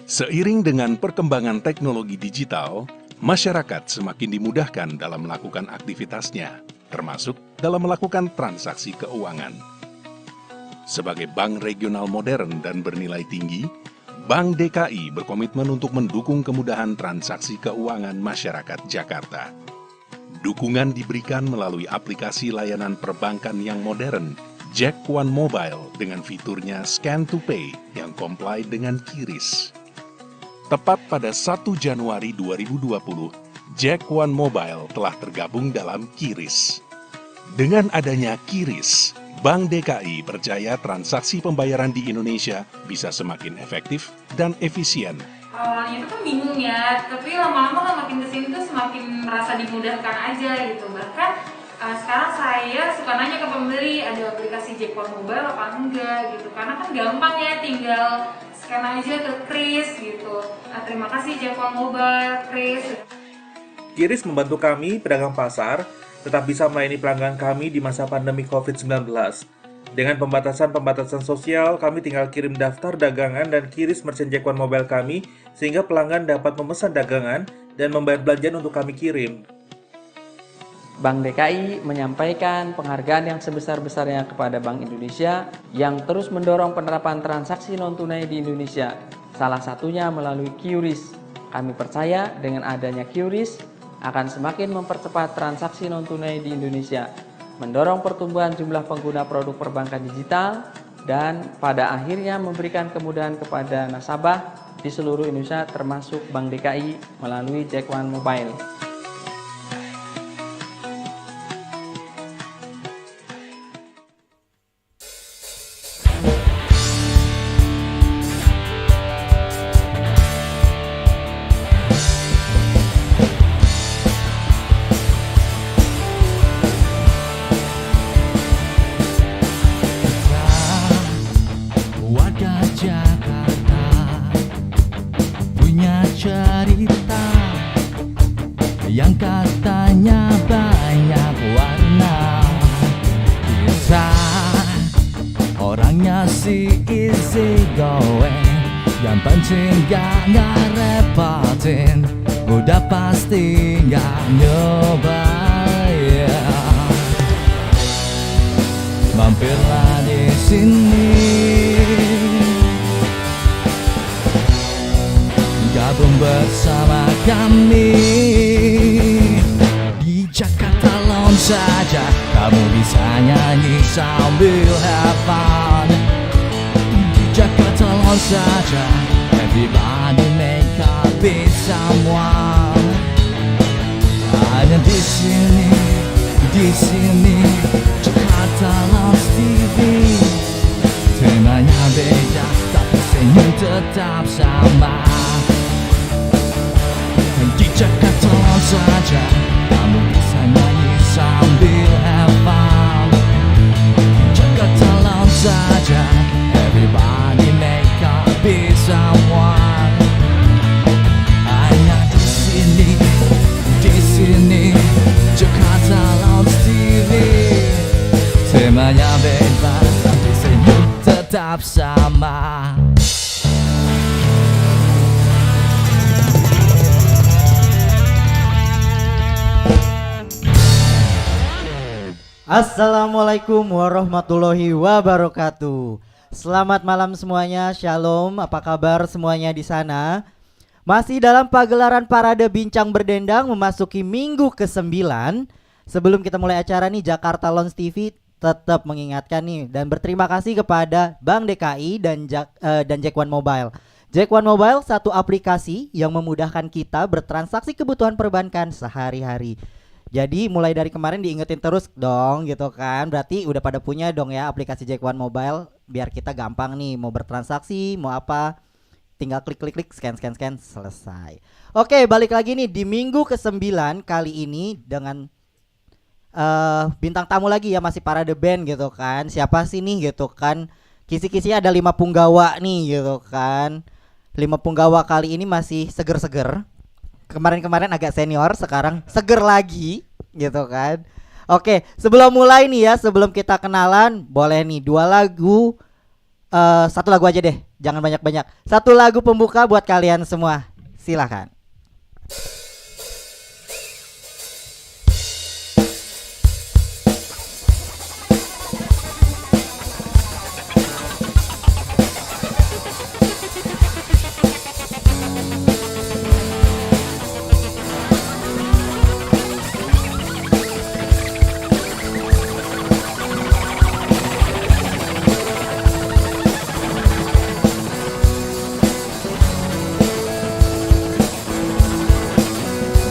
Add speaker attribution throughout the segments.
Speaker 1: Seiring dengan perkembangan teknologi digital, masyarakat semakin dimudahkan dalam melakukan aktivitasnya, termasuk dalam melakukan transaksi keuangan. Sebagai bank regional modern dan bernilai tinggi, Bank DKI berkomitmen untuk mendukung kemudahan transaksi keuangan masyarakat Jakarta. Dukungan diberikan melalui aplikasi layanan perbankan yang modern, Jack One Mobile dengan fiturnya Scan to Pay yang comply dengan QRIS. Tepat pada 1 Januari 2020, Jack One Mobile telah tergabung dalam QRIS. Dengan adanya QRIS, Bank DKI percaya transaksi pembayaran di Indonesia bisa semakin efektif dan efisien.
Speaker 2: Awalnya itu kan bingung ya, tapi lama-lama kan makin kesini tuh semakin merasa dimudahkan aja gitu. Bahkan sekarang saya suka nanya ke pembeli, ada aplikasi Jack One Mobile apa enggak gitu. Karena kan gampang ya, tinggal scan aja ke QRIS gitu. Terima kasih Jack One Mobile, QRIS.
Speaker 3: QRIS membantu kami, pedagang pasar, tetap bisa melayani pelanggan kami di masa pandemi COVID-19. Dengan pembatasan-pembatasan sosial, kami tinggal kirim daftar dagangan dan QRIS merchant Jack One Mobile kami, sehingga pelanggan dapat memesan dagangan dan membayar belanjaan untuk kami kirim.
Speaker 4: Bank DKI menyampaikan penghargaan yang sebesar-besarnya kepada Bank Indonesia yang terus mendorong penerapan transaksi non-tunai di Indonesia, salah satunya melalui QRIS. Kami percaya dengan adanya QRIS akan semakin mempercepat transaksi non-tunai di Indonesia, mendorong pertumbuhan jumlah pengguna produk perbankan digital, dan pada akhirnya memberikan kemudahan kepada nasabah di seluruh Indonesia termasuk Bank DKI melalui Jack One Mobile.
Speaker 5: Warga Jakarta punya cerita yang katanya banyak warna. Kisah orangnya si easy going, yang penting gak ngerepotin, udah pasti gak nyoba ya. Mampirlah di sini, gabung bersama kami. Di Jakarta Lounge saja kamu bisa nyanyi sambil have fun. Di Jakarta Lounge saja everybody make happy someone. Hanya di sini Jakarta Lounge TV. Temanya beda tapi senyum tetap sama. Di Jakarta Lounge saja kamu bisa nyanyi sambil have fun. Di Jakarta Lounge saja everybody make happy someone. Hanya di sini Jakarta Lounge TV. Temanya beda tapi senyum tetap sama.
Speaker 6: Assalamualaikum warahmatullahi wabarakatuh. Selamat malam semuanya, shalom. Apa kabar semuanya di sana? Masih dalam pagelaran Parade Bincang Berdendang memasuki minggu ke-9. Sebelum kita mulai acara nih, Jakarta Lounge TV tetap mengingatkan nih dan berterima kasih kepada Bank DKI dan Jack One Mobile. Jack One Mobile satu aplikasi yang memudahkan kita bertransaksi kebutuhan perbankan sehari-hari. Jadi mulai dari kemarin diingetin terus dong gitu kan. Berarti udah pada punya dong ya aplikasi Jack One Mobile. Biar kita gampang nih mau bertransaksi, mau apa, tinggal klik scan selesai. Oke, balik lagi nih di minggu ke-9 kali ini dengan bintang tamu lagi ya, masih Parade Band gitu kan. Siapa sih nih gitu kan. Kisi-kisinya ada 5 punggawa nih gitu kan. 5 punggawa kali ini masih seger-seger. Kemarin-kemarin agak senior, sekarang seger lagi gitu kan. Oke, sebelum mulai nih ya, sebelum kita kenalan, boleh nih 2 lagu Satu lagu aja deh, jangan banyak-banyak. Satu lagu pembuka buat kalian semua. Silakan.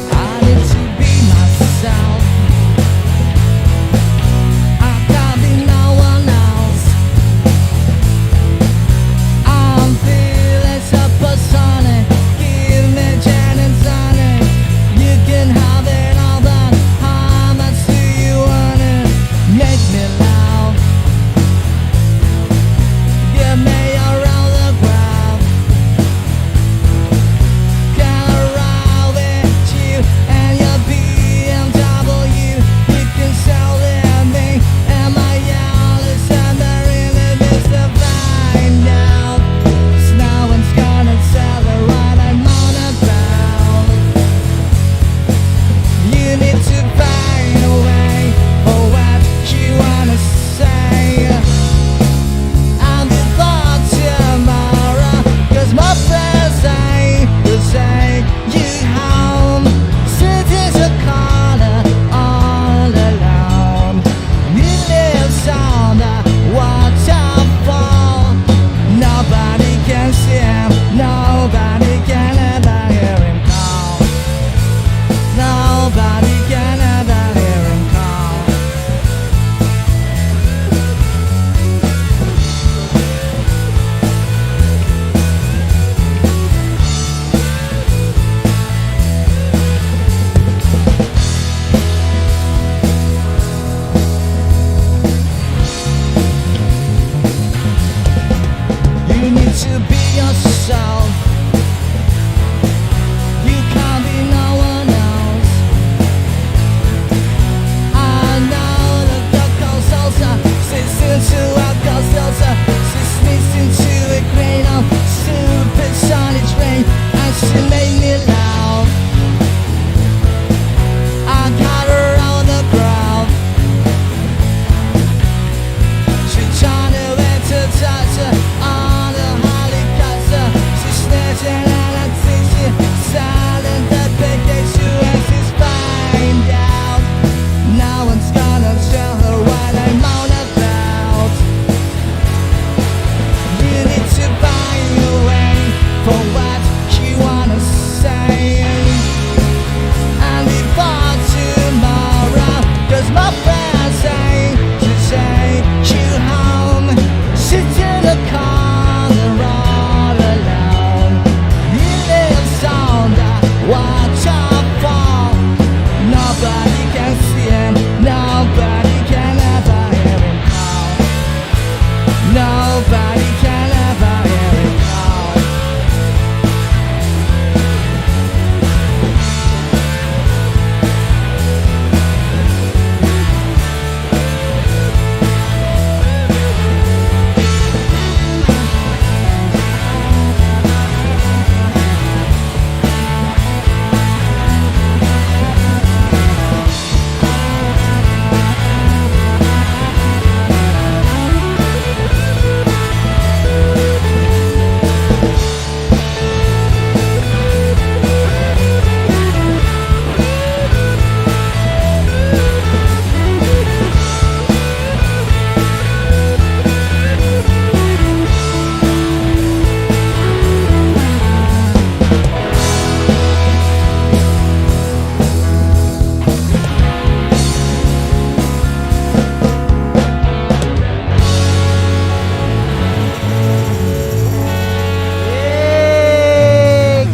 Speaker 5: I need to be myself. I can't be no one else. I'm feeling supersonic. Give me gin and tonic. You can have it all, but how much do you want it? Make me laugh. Give me around the ground. Can ride with you and your BMW. You can sell it at me and my Alexander in the midst to find out. 'Cause no one's gonna tell her what I'm on about. You need to find a way for what you wanna say. And before tomorrow, 'cause my friends say will take you home. Sit in the corner all alone. You live on the waterfall. Nobody can see him, nobody can ever hear him call. Nobody can ever hear him call. You need to be yourself. You can't be no one else. I know the cocoa salsa sits into alcohol seltzer. She sneaks into a grain of stupid sunny train, and she made me laugh. I got her on the ground. She turned away to touch her on the helicopter. She's snatching and I think she's silent. That vacation and she's find out. No one's gonna tell her what I'm on about. You need to find a way for what you wanna say. And before tomorrow, 'cause my friends say to take you home. Sit in the corner all alone. You live on the waterfall. Nobody can see him, nobody can ever hear him call. Nobody can ever hear him call.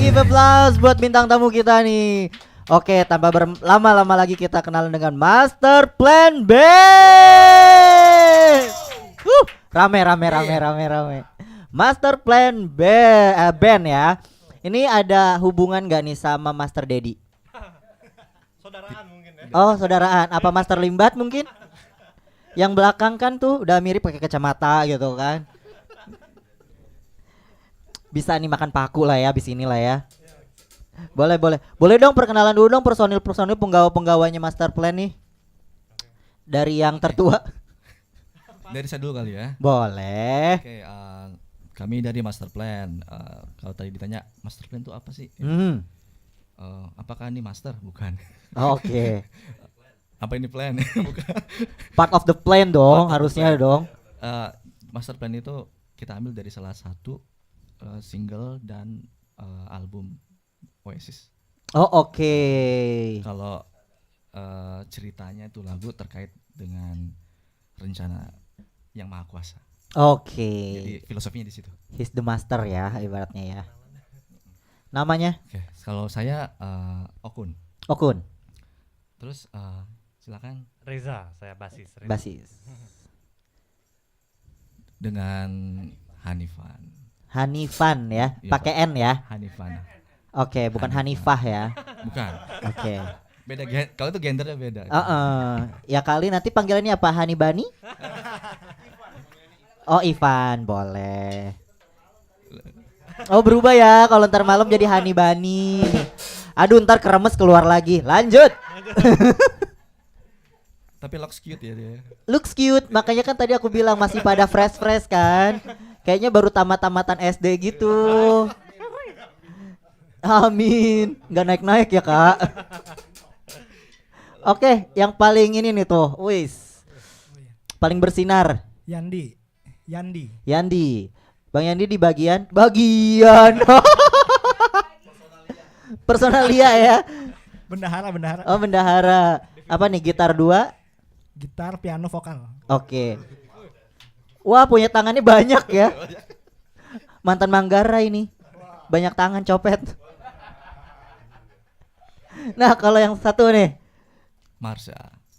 Speaker 6: Give applause buat bintang tamu kita nih. Oke, tanpa berlama-lama lagi kita kenalan dengan Master Plan B. Rame. Master Plan B, band ya. Ini ada hubungan gak nih sama Master Dedi?
Speaker 3: Saudaraan mungkin ya.
Speaker 6: Oh, saudaraan. Apa Master Limbat mungkin? Yang belakang kan tuh udah mirip pakai kacamata gitu kan. bisa nih makan paku lah ya abis ini lah ya. Boleh boleh. Boleh dong perkenalan dulu dong personil penggawa-penggawanya master plan nih. Dari yang tertua.
Speaker 7: Dari saya dulu kali ya.
Speaker 6: Boleh.
Speaker 7: Oke, kami dari Master Plan. Kalau tadi ditanya Master Plan itu apa sih? Apakah ini master? Bukan.
Speaker 6: Oke.
Speaker 7: Apa ini plan? Bukan.
Speaker 6: Part of the plan dong, harusnya dong.
Speaker 7: Master Plan itu kita ambil dari salah satu single dan album Oasis.
Speaker 6: Oh oke.
Speaker 7: Kalau ceritanya itu lagu terkait dengan rencana yang maha kuasa.
Speaker 6: Oke.
Speaker 7: Jadi filosofinya di situ.
Speaker 6: He's the master ya ibaratnya ya. Namanya
Speaker 7: Oke, kalau saya Okun.
Speaker 6: Okun,
Speaker 7: Terus silakan
Speaker 8: Reza, saya basis. Reza.
Speaker 6: basis.
Speaker 7: dengan Hanifan.
Speaker 6: Hanifan ya,
Speaker 7: Iya,
Speaker 6: pakai N ya.
Speaker 7: Hanifan.
Speaker 6: Oke, bukan Hanifah ya.
Speaker 7: Bukan.
Speaker 6: Oke.
Speaker 7: Beda kalau itu gendernya beda.
Speaker 6: Ya kali nanti panggilannya apa? Hanibani? Oh Ivan, boleh. Oh berubah ya, kalau ntar malam jadi Hanibani. Aduh ntar keremes keluar lagi. Lanjut.
Speaker 7: Tapi looks cute ya dia.
Speaker 6: Looks cute, makanya kan tadi aku bilang masih pada fresh kan. Kayaknya baru tamat-tamatan SD gitu. Amin, nggak naik-naik ya kak. Oke, yang paling ini nih tuh, wis, paling bersinar.
Speaker 9: Yandi.
Speaker 6: Yandi, Bang Yandi di bagian personalia ya.
Speaker 9: Bendahara.
Speaker 6: Oh bendahara. Apa nih gitar 2?
Speaker 9: Gitar, piano, vokal.
Speaker 6: Oke. Wah punya tangannya banyak ya. Mantan Manggarai ini, banyak tangan copet. Nah kalau yang satu nih,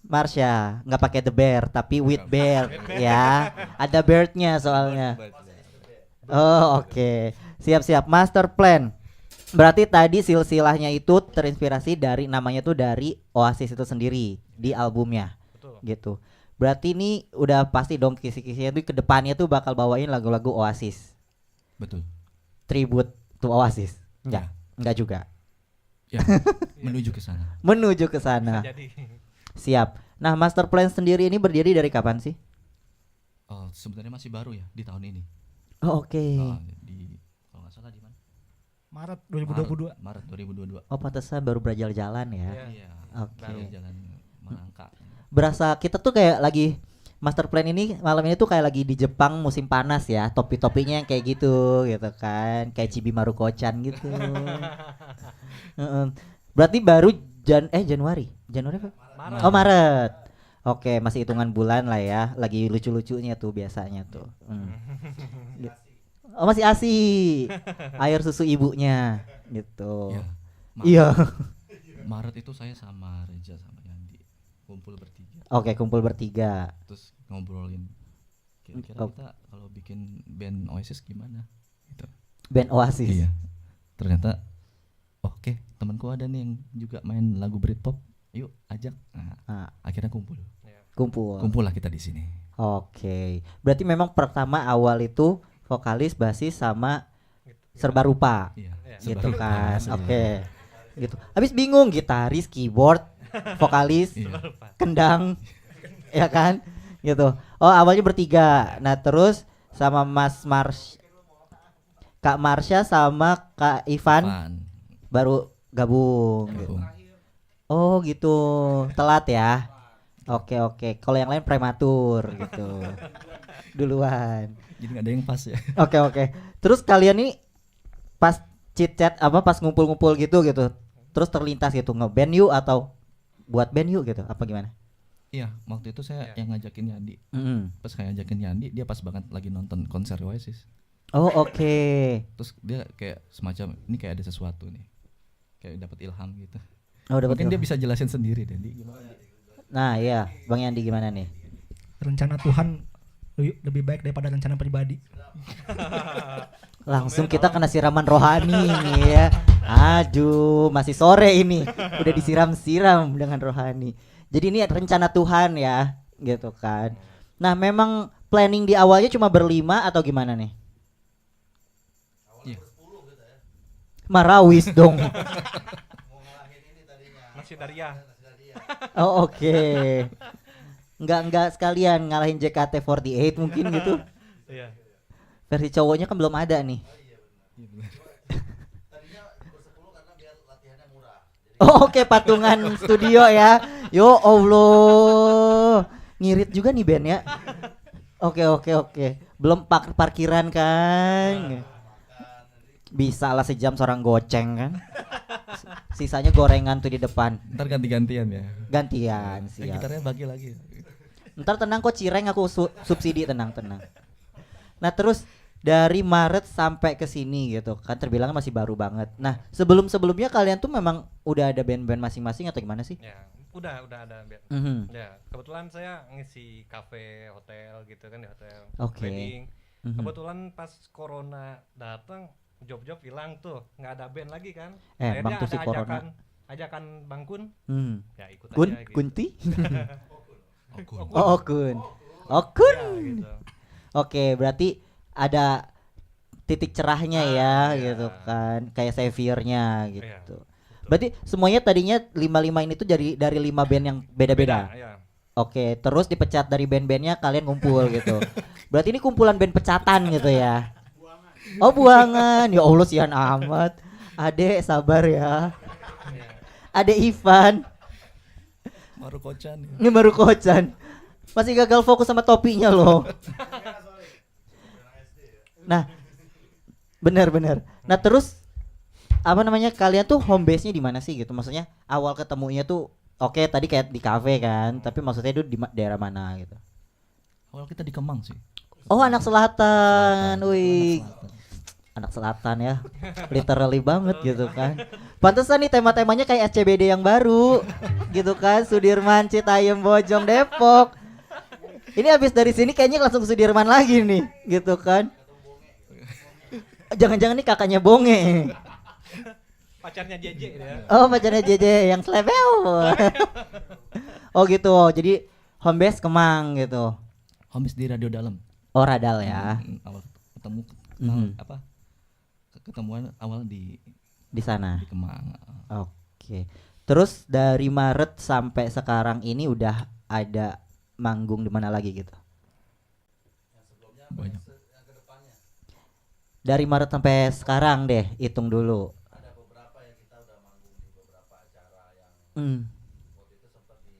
Speaker 6: Marsha, nggak pakai the bear tapi with bear ya. Ada birdnya soalnya. Oh oke. Siap-siap. Master Plan. Berarti tadi silsilahnya itu terinspirasi dari namanya tuh dari Oasis itu sendiri di albumnya.
Speaker 8: Betul.
Speaker 6: Gitu. Berarti ini udah pasti dong kisi-kisinya tuh kedepannya tuh bakal bawain lagu-lagu Oasis.
Speaker 7: Betul.
Speaker 6: Tribute to Oasis. Enggak juga.
Speaker 7: Ya, menuju ke sana.
Speaker 6: Menuju ke sana.
Speaker 8: Jadi
Speaker 6: Siap. Nah, Master Plan sendiri ini berdiri dari kapan sih?
Speaker 7: Sebenarnya masih baru ya di tahun ini.
Speaker 6: Oh, oke.
Speaker 7: Di kalau nggak salah di mana?
Speaker 9: Maret 2022.
Speaker 7: Maret 2022.
Speaker 6: Oh, pantesan baru berjalan-jalan ya.
Speaker 7: Iya.
Speaker 6: Oke.
Speaker 7: Baru jalan merangkak.
Speaker 6: Berasa kita tuh kayak lagi Master Plan ini malam ini tuh kayak lagi di Jepang musim panas ya. Topi-topinya yang kayak gitu kan. Kayak Chibi Maruko-chan gitu. Berarti baru Januari apa?
Speaker 8: Maret.
Speaker 6: Oh Maret. Oke, masih hitungan bulan lah ya. Lagi lucu-lucunya tuh biasanya tuh. Oh masih ASI. Air susu ibunya gitu. Iya.
Speaker 7: Maret itu saya sama Reza sama Yandi kumpul bertiga.
Speaker 6: Oke, kumpul bertiga.
Speaker 7: Terus ngobrolin kira-kira kita kalau bikin band Oasis gimana gitu.
Speaker 6: Band Oasis.
Speaker 7: Iya. Ternyata oke, temanku ada nih yang juga main lagu Britpop. Yuk ajak. Nah, akhirnya kumpul. Kumpul lah kita di sini.
Speaker 6: Oke. Berarti memang pertama awal itu vokalis, basis sama serba rupa.
Speaker 7: Iya.
Speaker 6: Gitu kan. Oke. Gitu. Habis bingung gitaris, keyboard, vokalis, kendang. Ya kan? Gitu. Oh, awalnya bertiga. Nah, terus sama Kak Marsha sama Kak Ivan baru gabung. Gitu. Oh gitu, telat ya. Oke. Kalau yang lain prematur gitu. Duluan.
Speaker 7: Jadi nggak ada yang pas ya.
Speaker 6: Oke. Terus kalian ini pas chit-chat pas ngumpul-ngumpul gitu. Terus terlintas gitu nge-band yuk atau buat band yuk gitu. Apa gimana?
Speaker 7: Iya, waktu itu saya yang ngajakin Yandi. Pas kayak ngajakin Yandi, dia pas banget lagi nonton konser Oasis.
Speaker 6: Oh oke.
Speaker 7: Terus dia kayak semacam ini kayak ada sesuatu nih. Kayak dapat ilham gitu.
Speaker 6: Oh,
Speaker 7: mungkin dia bisa jelasin sendiri deh.
Speaker 6: Nah iya, Bang Yandi gimana nih?
Speaker 9: Rencana Tuhan lebih baik daripada rencana pribadi.
Speaker 6: Langsung kita kena siraman rohani nih ya. Aduh, masih sore ini. Udah disiram-siram dengan rohani. Jadi ini rencana Tuhan ya, gitu kan. Nah, memang planning di awalnya cuma berlima atau gimana nih?
Speaker 7: Iya,
Speaker 6: Marawis dong.
Speaker 8: Nasi Daria.
Speaker 6: Oh oke. Enggak sekalian ngalahin JKT48 mungkin gitu.
Speaker 8: Iya.
Speaker 6: Versi cowoknya kan belum ada nih. Oh oke, patungan studio ya. Yo Allah. Ngirit juga nih band ya. Oke. Belum parkiran kan. Bisa lah sejam seorang goceng kan. Sisanya gorengan tuh di depan.
Speaker 7: Ntar ganti-gantian ya.
Speaker 6: Gantian siap.
Speaker 7: Gitarnya bagi lagi.
Speaker 6: Ntar tenang kok cireng aku subsidi tenang. Nah terus dari Maret sampai ke sini gitu kan terbilang masih baru banget. Nah sebelumnya kalian tuh memang udah ada band-band masing-masing atau gimana sih?
Speaker 8: Ya, udah ada band. Ya, kebetulan saya ngisi kafe, hotel gitu kan di hotel. Wedding. Kebetulan pas corona datang, job-job hilang tuh, nggak ada band lagi kan.
Speaker 6: Bang tuh si
Speaker 8: ajakan Bang Kun. Ya ikut
Speaker 6: Kun,
Speaker 8: aja gitu.
Speaker 6: Kunti?
Speaker 8: Kun.
Speaker 6: Kun.
Speaker 8: Ya, gitu.
Speaker 6: Oke, berarti ada titik cerahnya ya gitu kan, kayak Savior-nya gitu. Berarti semuanya tadinya 55 ini tuh dari 5 band yang beda-beda. Oke, terus dipecat dari band-bandnya kalian ngumpul gitu. Berarti ini kumpulan band pecatan gitu ya. Oh buangan, ya Allah sian amat. Ade sabar ya. Ade Ivan. Ini baru kocan. Masih gagal fokus sama topinya loh. Nah, benar. Nah terus apa namanya kalian tuh home base-nya di mana sih gitu? Maksudnya awal ketemunya tuh oke tadi kayak di kafe kan, tapi maksudnya itu di daerah mana gitu?
Speaker 7: Awal kita di Kemang sih.
Speaker 6: Oh anak selatan, wih. Anak selatan ya, literally banget gitu kan. Pantesan nih tema-temanya kayak SCBD yang baru, gitu kan? Sudirman, Citayam, Bojong, Depok. Ini habis dari sini kayaknya langsung ke Sudirman lagi nih, gitu kan? Jangan-jangan nih kakaknya Bonge.
Speaker 8: Pacarnya JJ ya.
Speaker 6: Oh pacarnya JJ yang slebel. Oh gitu, jadi home base Kemang gitu.
Speaker 7: Home base di Radio Dalam.
Speaker 6: Oh Radal ya.
Speaker 7: Awal ketemu ketemuan awal di
Speaker 6: sana.
Speaker 7: Di Kemang.
Speaker 6: Oke. Terus dari Maret sampai sekarang ini udah ada manggung di mana lagi gitu?
Speaker 7: Banyak.
Speaker 6: Dari Maret sampai sekarang deh, hitung dulu.
Speaker 10: Ada beberapa yang kita udah manggung di beberapa acara yang waktu itu sempat di.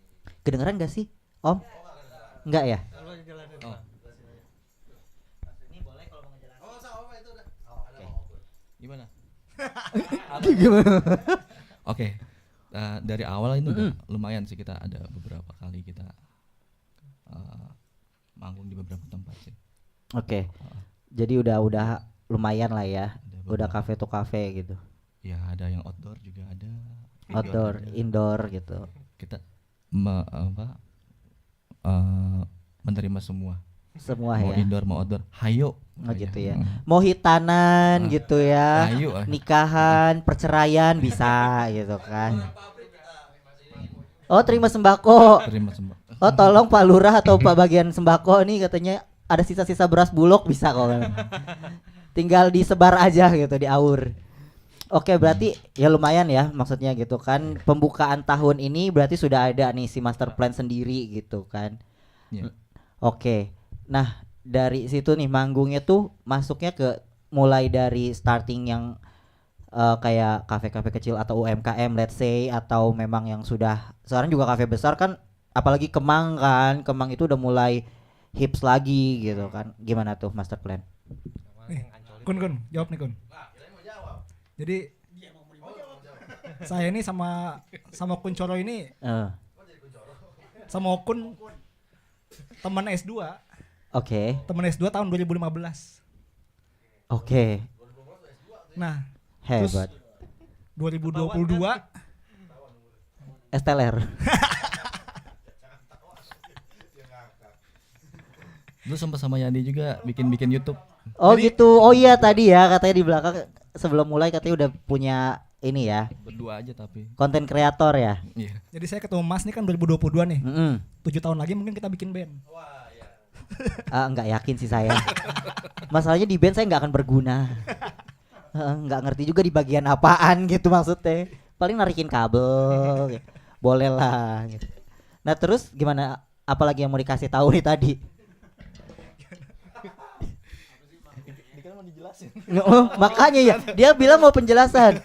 Speaker 6: Kedengeran gak sih, Om? Enggak ya?
Speaker 7: Oh.
Speaker 6: Ini boleh kalau mau ngejelasin.
Speaker 10: Oh, sama itu udah.
Speaker 6: Oke.
Speaker 7: Gimana?
Speaker 6: Gimana?
Speaker 7: Oke. Dari awal ini udah lumayan sih, kita ada beberapa kali kita manggung di beberapa tempat sih.
Speaker 6: Oke. Jadi udah lumayan lah ya. Udah cafe to cafe gitu.
Speaker 7: Ya, ada yang outdoor juga ada.
Speaker 6: Outdoor, indoor gitu.
Speaker 7: Kita menerima semua.
Speaker 6: Semua
Speaker 7: mau
Speaker 6: ya.
Speaker 7: Mau indoor mau outdoor, hayo.
Speaker 6: Oh gitu ya. Mau hitanan gitu ya.
Speaker 7: Hayo.
Speaker 6: Nikahan, perceraian bisa gitu kan. Oh terima sembako. Oh tolong Pak Lurah atau Pak bagian sembako nih katanya ada sisa-sisa beras bulog bisa kok. Tinggal disebar aja gitu di aur. Oke berarti ya lumayan ya maksudnya gitu kan. Pembukaan tahun ini berarti sudah ada nih si master plan sendiri gitu kan. Oke. Nah dari situ nih manggungnya tuh masuknya ke mulai dari starting yang kayak kafe-kafe kecil atau UMKM let's say, atau memang yang sudah sekarang juga kafe besar kan, apalagi Kemang kan, Kemang itu udah mulai hips lagi gitu kan. Gimana tuh master plan?
Speaker 9: Kun jawab nih Kun. Jadi saya ini sama Kun Coro ini sama Kun teman S2.
Speaker 6: Oke.
Speaker 9: Teman S2 tahun 2015.
Speaker 6: Oke.
Speaker 9: Nah,
Speaker 6: hebat.
Speaker 9: 2022
Speaker 6: Esteller.
Speaker 7: Lu sempat sama Yandi juga bikin YouTube.
Speaker 6: Oh jadi, gitu. Oh iya tadi ya katanya di belakang sebelum mulai katanya udah punya ini ya.
Speaker 7: Berdua aja tapi.
Speaker 6: Konten kreator ya.
Speaker 7: Iya.
Speaker 9: Jadi saya ketemu Mas nih kan 2022 nih. 7 tahun lagi mungkin kita bikin band.
Speaker 10: Wah, ya.
Speaker 6: Enggak yakin sih saya. Masalahnya di band saya nggak akan berguna. nggak ngerti juga di bagian apaan gitu maksudnya. Paling narikin kabel, gitu. Boleh lah. Gitu. Nah terus gimana? Apalagi yang mau dikasih tahu nih tadi? Makanya ya, dia bilang mau penjelasan.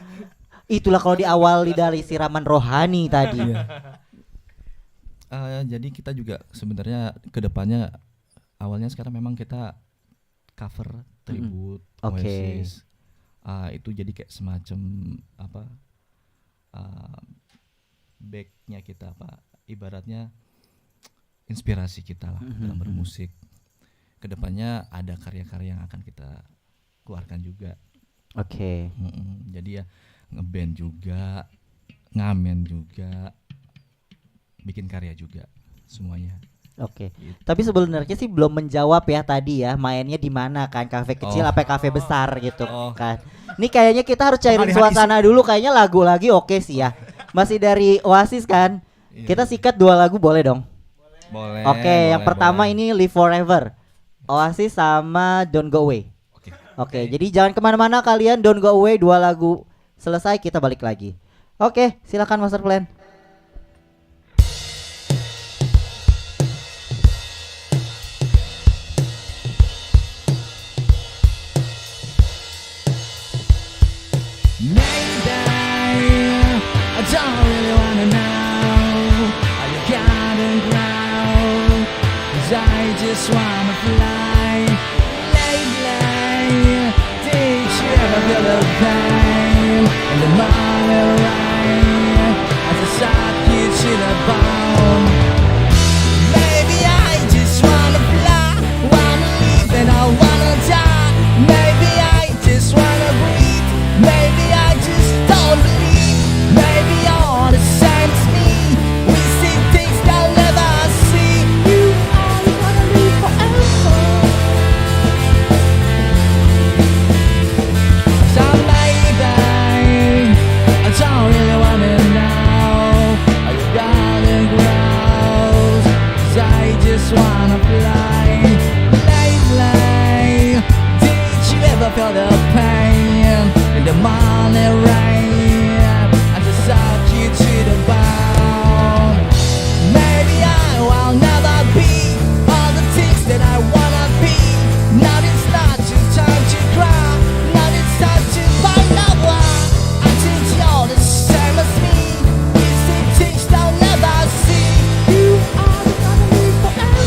Speaker 6: Itulah kalau diawali dari siraman rohani tadi.
Speaker 7: Jadi kita juga sebenarnya kedepannya awalnya sekarang memang kita cover tribute Oasis. Itu jadi kayak semacam apa backnya kita apa ibaratnya inspirasi kita lah dalam bermusik. Kedepannya ada karya-karya yang akan kita keluarkan juga. Jadi ya ngeband juga, ngamen juga, bikin karya juga, semuanya.
Speaker 6: Gitu. Tapi sebenarnya sih belum menjawab ya tadi ya, mainnya di mana kan, kafe kecil apa kafe besar gitu kan. Ini kayaknya kita harus cairin suasana dulu, kayaknya lagu lagi oke sih ya. Masih dari Oasis kan. Kita sikat 2 lagu boleh dong?
Speaker 7: Boleh.
Speaker 6: Yang pertama ini Live Forever, Oasis sama Don't Go Away. Oke, jadi jangan kemana-mana kalian, Don't Go Away, 2 lagu selesai kita balik lagi. Oke, silakan Master Plan.
Speaker 5: I don't really wanna know how you got and ground, 'cause I just wanna fly. Lately, did you ever feel the pain in the morning rain as I suck you to the bone? Maybe I just wanna fly, wanna live and I wanna die. Maybe I just wanna breathe, maybe I just don't believe. Maybe you're the same as me. We see things they'll never see. You only wanna live forever. So maybe I don't really wanna know how your garden grows, 'cause I just wanna fly. Lately, did you ever feel the pain in the morning rain? I just suck you to the bone. Maybe I will never be all the things that I wanna be. Now it's not your time to cry. Now it's time to find love. I think you're the same as me. We see things they'll never see. You are gonna live forever.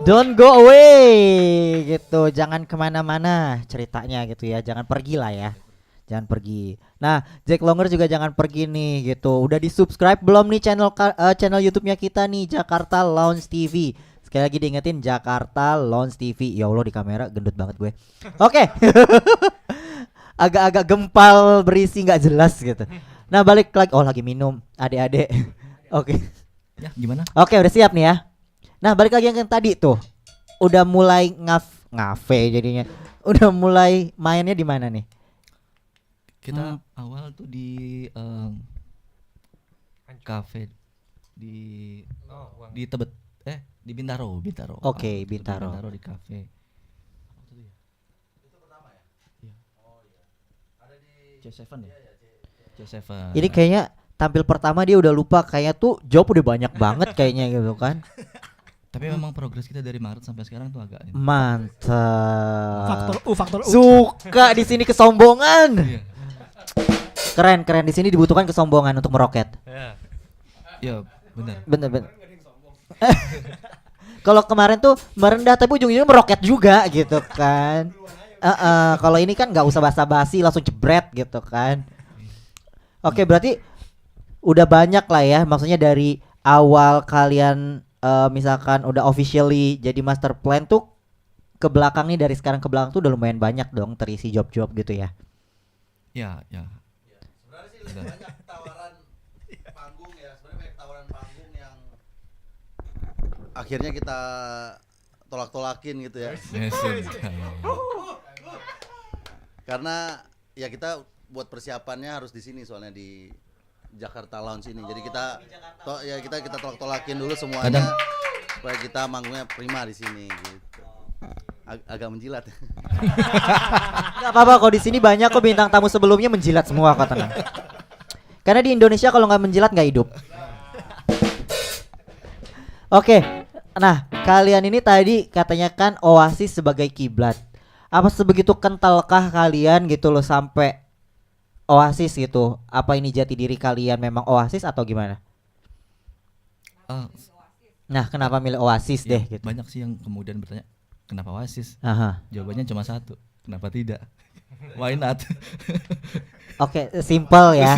Speaker 6: Don't go away gitu, jangan kemana-mana ceritanya gitu ya, jangan pergi lah ya, jangan pergi. Nah, Jack Longer juga jangan pergi nih gitu. Udah di subscribe belum nih channel YouTube-nya kita nih, Jakarta Lounge TV. Sekali lagi diingetin, Jakarta Lounge TV. Ya Allah, di kamera gendut banget gue. Oke. Agak-agak gempal, berisi nggak jelas gitu. Nah, balik lagi. Oh, lagi minum, adik-adik. Oke.
Speaker 7: Ya, gimana?
Speaker 6: Oke, udah siap nih ya. Nah, balik lagi yang tadi tuh. Udah mulai ngafe jadinya. Udah mulai mainnya di mana nih?
Speaker 7: Kita awal tuh di cafe di Tebet, di Bintaro.
Speaker 6: Oke, Bintaro.
Speaker 7: Bintaro di cafe.
Speaker 10: Itu pertama ya?
Speaker 7: Iya.
Speaker 10: Oh iya. Ada di
Speaker 7: C7 ya? C7.
Speaker 6: Ini kayaknya tampil pertama dia udah lupa, kayaknya tuh job udah banyak banget kayaknya gitu kan.
Speaker 7: Tapi memang progres kita dari Maret sampai sekarang tuh agak
Speaker 6: mantap.
Speaker 9: Faktor U.
Speaker 6: Suka di sini kesombongan.
Speaker 7: Iya.
Speaker 6: Keren di sini dibutuhkan kesombongan untuk meroket.
Speaker 7: Ya, benar.
Speaker 6: Bener. Kalau kemarin tuh merendah tapi ujung-ujungnya meroket juga gitu kan. Kalau ini kan nggak usah basa-basi, langsung jebret gitu kan. Oke, berarti udah banyak lah ya, maksudnya dari awal kalian misalkan udah officially jadi master plan tuh ke belakang nih, dari sekarang ke belakang tuh udah lumayan banyak dong terisi job-job gitu ya.
Speaker 7: Ya.
Speaker 10: sebenarnya sih lebih banyak tawaran panggung ya, sebenarnya banyak tawaran panggung yang akhirnya kita tolak-tolakin gitu ya. Karena ya kita buat persiapannya harus di sini, soalnya di Jakarta Lounge ini. Jadi kita kita tolak-tolakin dulu semuanya supaya kita manggungnya prima di sini gitu. Agak menjilat.
Speaker 6: Gak apa-apa kok, di sini banyak kok bintang tamu sebelumnya menjilat semua, kok tenang. Karena di Indonesia kalau nggak menjilat nggak hidup. Oke, nah kalian ini tadi katanya kan Oasis sebagai kiblat. Apa sebegitu kentalkah kalian gitu loh sampai Oasis gitu? Apa ini jati diri kalian memang Oasis atau gimana? Nah, kenapa milih Oasis deh gitu?
Speaker 7: Banyak sih yang kemudian bertanya, kenapa Oasis?
Speaker 6: Aha.
Speaker 7: Jawabannya cuma satu, kenapa tidak? Why not?
Speaker 6: Oke, simple ya.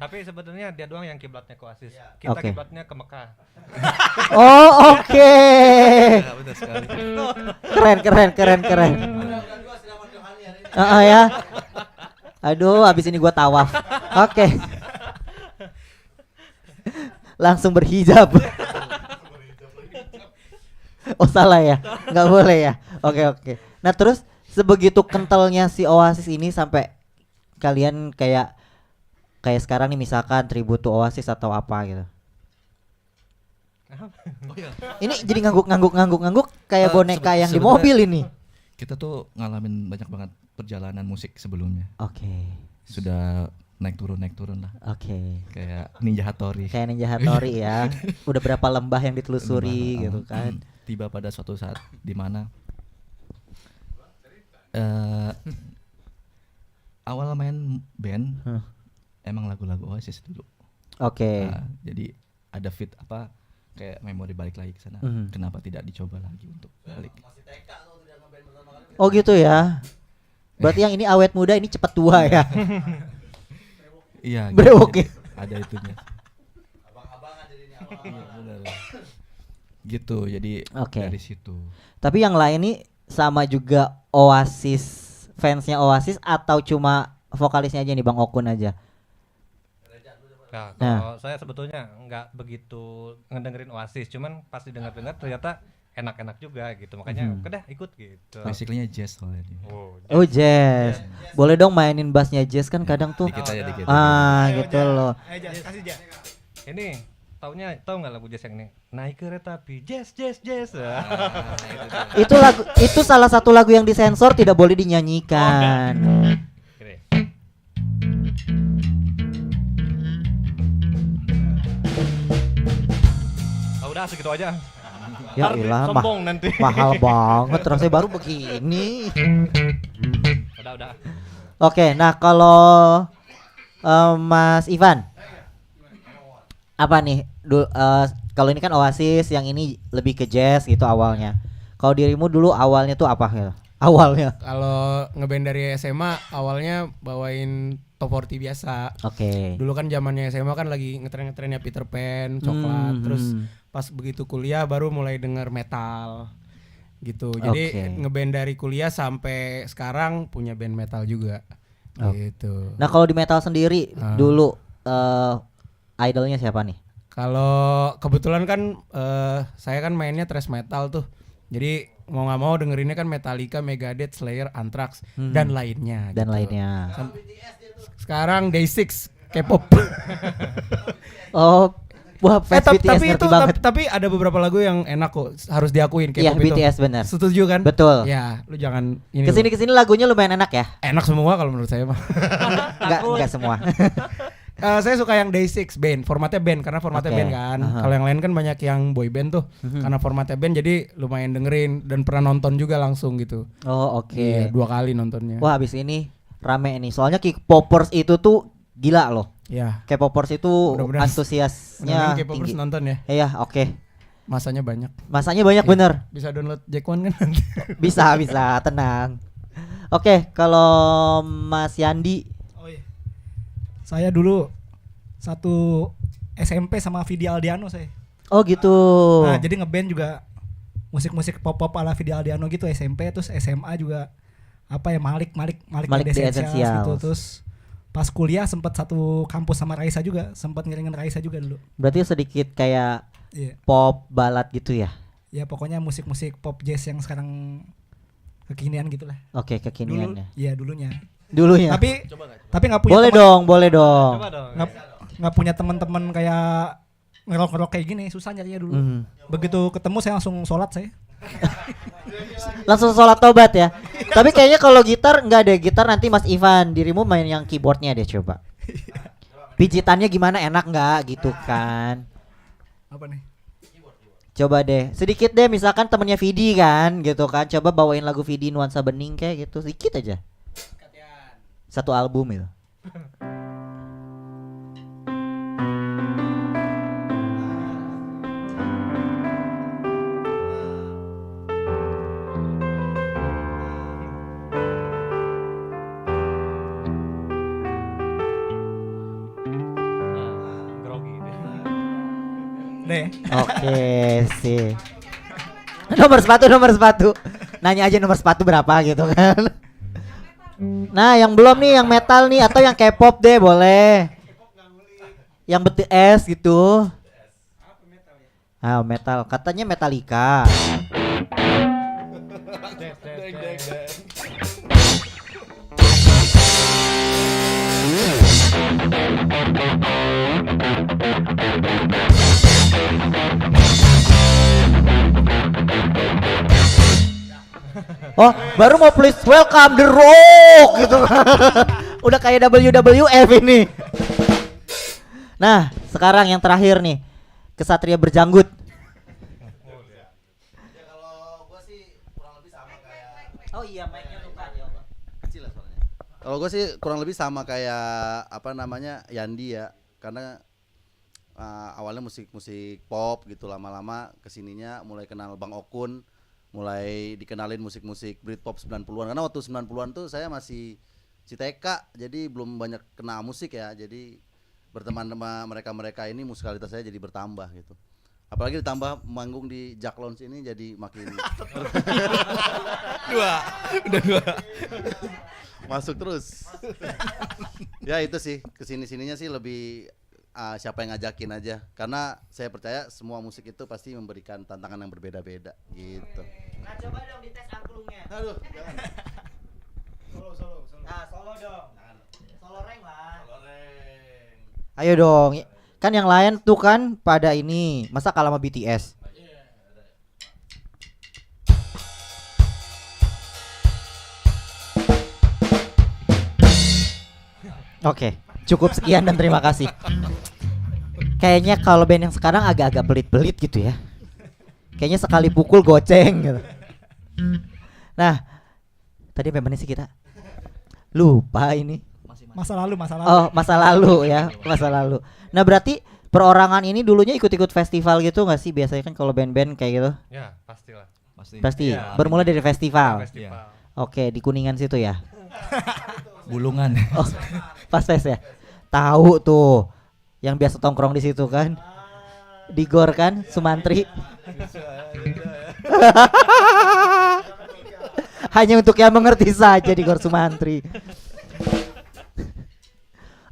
Speaker 8: Tapi sebenarnya dia doang yang kiblatnya ke Oasis. Kita kiblatnya ke Mekah.
Speaker 6: Oh, oke.
Speaker 7: Ya, benar sekali.
Speaker 6: Keren. Ya. Aduh, abis ini gua tawaf. Oke. Langsung berhijab. Oh, salah ya? Nggak boleh ya? Oke. Nah, terus sebegitu kentalnya si Oasis ini sampai kalian kayak sekarang nih misalkan tribute to Oasis atau apa gitu. Ini jadi ngangguk kayak boneka yang di mobil ini.
Speaker 7: Kita tuh ngalamin banyak banget perjalanan musik sebelumnya.
Speaker 6: Oke.
Speaker 7: Sudah naik turun lah.
Speaker 6: Oke.
Speaker 7: Kayak Ninja Hattori
Speaker 6: ya. Udah berapa lembah yang ditelusuri gitu kan.
Speaker 7: Tiba pada suatu saat di mana awal main band emang lagu-lagu Oasis dulu.
Speaker 6: Oke.
Speaker 7: Jadi ada fit apa kayak memori balik lagi ke sana. Kenapa tidak dicoba lagi untuk balik?
Speaker 6: Oh gitu ya. Berarti yang ini awet muda, ini cepat tua ya.
Speaker 7: Iya.
Speaker 6: Brewok ya.
Speaker 7: Ada itunya.
Speaker 10: Abang-abangan jadi ini
Speaker 7: Gitu. Jadi dari situ.
Speaker 6: Tapi yang lain nih sama juga Oasis, fansnya Oasis atau cuma vokalisnya aja nih Bang Okun aja?
Speaker 8: Nah, kalau saya sebetulnya nggak begitu ngedengerin Oasis, cuman pas didengar-dengar ternyata enak-enak juga gitu, makanya udah ikut gitu.
Speaker 7: Basically-nya jazz soalnya.
Speaker 6: Oh jazz. Boleh dong mainin bassnya jazz kan kadang tuh.
Speaker 7: Dikit aja.
Speaker 6: Gitu loh.
Speaker 9: Kasih jazz.
Speaker 8: Ini tahu nggak lagu jazz yang ini? Naik kereta api jazz.
Speaker 6: Itu salah satu lagu yang disensor, tidak boleh dinyanyikan.
Speaker 8: Udah segitu aja.
Speaker 6: Ya ilah,
Speaker 8: nanti.
Speaker 6: Mahal banget, rasanya baru begini.
Speaker 8: Udah.
Speaker 6: Oke, nah kalau Mas Ivan, apa nih? Kalau ini kan Oasis, yang ini lebih ke jazz gitu awalnya. Kalau dirimu dulu awalnya tuh apa ya? Awalnya.
Speaker 11: Kalau ngeband dari SMA awalnya bawain Top 40 biasa.
Speaker 6: Oke.
Speaker 11: Dulu kan zamannya SMA kan lagi ngetren-ngetrennya Peter Pan, Coklat. Terus pas begitu kuliah baru mulai denger metal. Gitu. Jadi ngeband dari kuliah sampai sekarang punya band metal juga. Gitu.
Speaker 6: Nah, kalau di metal sendiri dulu idolnya siapa nih?
Speaker 11: Kalau kebetulan kan saya kan mainnya thrash metal tuh. Jadi mau nggak mau dengerinnya kan Metallica, Megadeth, Slayer, Anthrax dan lainnya.
Speaker 6: Dan
Speaker 11: gitu.
Speaker 6: lainnya.
Speaker 11: Sekarang Day6 K-pop.
Speaker 6: Oh, wah fans BTS ngerti banget.
Speaker 11: Tapi ada beberapa lagu yang enak kok, harus diakuin K-pop
Speaker 6: itu. Iya, BTS benar.
Speaker 11: Setuju kan?
Speaker 6: Betul.
Speaker 11: Ya, lu jangan ini.
Speaker 6: Kesini lagunya lumayan enak ya?
Speaker 11: Enak semua kalau menurut saya mah.
Speaker 6: Enggak semua.
Speaker 11: Saya suka yang Day6 band, formatnya band karena formatnya band kan. Kalau yang lain kan banyak yang boy band tuh, karena formatnya band jadi lumayan dengerin dan pernah nonton juga langsung gitu.
Speaker 6: Oh oke.
Speaker 11: Iya, 2 kali nontonnya.
Speaker 6: Wah habis ini rame nih, soalnya K-popers itu tuh gila loh.
Speaker 11: Iya.
Speaker 6: K-popers itu antusiasnya
Speaker 11: K-popers
Speaker 6: tinggi.
Speaker 11: nonton ya?
Speaker 6: Iya oke.
Speaker 11: Masanya banyak.
Speaker 6: Masanya banyak bener.
Speaker 11: Bisa download Jack One kan nanti.
Speaker 6: bisa tenang. Oke, kalau Mas Yandi.
Speaker 9: Saya dulu satu SMP sama Vidi Aldiano saya.
Speaker 6: Oh gitu.
Speaker 9: Nah, jadi ngeband juga musik-musik pop-pop ala Vidi Aldiano gitu SMP, terus SMA juga apa ya Malik
Speaker 6: The Essentials
Speaker 9: gitu. Terus pas kuliah sempat satu kampus sama Raisa juga, sempat ngiringin Raisa juga dulu.
Speaker 6: Berarti sedikit kayak pop balad gitu ya?
Speaker 9: Ya pokoknya musik-musik pop jazz yang sekarang kekinian gitulah.
Speaker 6: Oke, kekiniannya.
Speaker 9: Iya dulunya. Tapi nggak punya
Speaker 6: boleh dong.
Speaker 9: Nggak punya teman-teman kayak ngerok kayak gini, susah nyarinya dulu. Begitu ketemu saya langsung sholat saya.
Speaker 6: Langsung sholat tobat ya. Tapi kayaknya kalau gitar nggak deh, gitar nanti Mas Ivan, dirimu main yang keyboardnya deh coba. Pijitannya gimana, enak nggak gitu kan?
Speaker 9: Apa nih?
Speaker 6: Coba deh, sedikit deh, misalkan temennya Vidi kan, gitu kan. Coba bawain lagu Vidi Nuansa Bening kayak gitu, sedikit aja. Satu album itu. Oke sih. Nomor sepatu. Nanya aja nomor sepatu berapa gitu kan. Nah, yang belum nih, yang metal nih atau yang K-pop deh boleh. Yang BTS gitu. Ah, metal. Katanya Metallica. Oh, baru mau please welcome The Rock gitu. Udah kayak WWF ini. Nah, sekarang yang terakhir nih, Kesatria Berjanggut.
Speaker 10: Ya kalau gua sih kurang lebih sama kayak.
Speaker 6: Oh iya, mic-nya lupa ya Allah.
Speaker 10: Kecil lah suaranya. Kalau gua sih kurang lebih sama kayak apa namanya Yandi ya, karena awalnya musik pop gitu, lama-lama kesininya mulai kenal Bang Okun, mulai dikenalin musik-musik Britpop 90-an, karena waktu 90-an tuh saya masih TK, jadi belum banyak kenal musik ya, jadi berteman sama mereka ini musikalitas saya jadi bertambah gitu. Apalagi ditambah manggung di Jack Lounge ini jadi makin udah 2 masuk terus. Ya itu sih, kesini-sininya sih lebih siapa yang ngajakin aja, karena saya percaya semua musik itu pasti memberikan tantangan yang berbeda-beda gitu.
Speaker 6: Nah, coba dong dites angklungnya.
Speaker 10: Aduh, jangan. Solo.
Speaker 6: Nah, solo dong. Solo reng lah. Ayo dong. Kan yang lain tuh kan pada ini, masa kalah sama BTS? Oke, cukup sekian dan terima kasih. Kayaknya kalau band yang sekarang agak-agak pelit-pelit gitu ya. Kayaknya sekali pukul goceng gitu. Nah, tadi apa sih kita? Lupa ini.
Speaker 9: Masa lalu.
Speaker 6: Oh, masa lalu ya, masa lalu. Nah, berarti perorangan ini dulunya ikut-ikut festival gitu nggak sih? Biasanya kan kalau band-band kayak gitu.
Speaker 8: Ya, pastilah.
Speaker 6: Pasti.
Speaker 7: Ya,
Speaker 6: Bermula dari festival.
Speaker 7: Festival.
Speaker 6: Oke, di Kuningan situ ya.
Speaker 7: Bulungan.
Speaker 6: Oh, pas fest ya. Tahu tuh. Yang biasa tongkrong di situ kan. Di Gor kan, Sumantri. Hanya untuk yang mengerti saja di Gor Sumantri.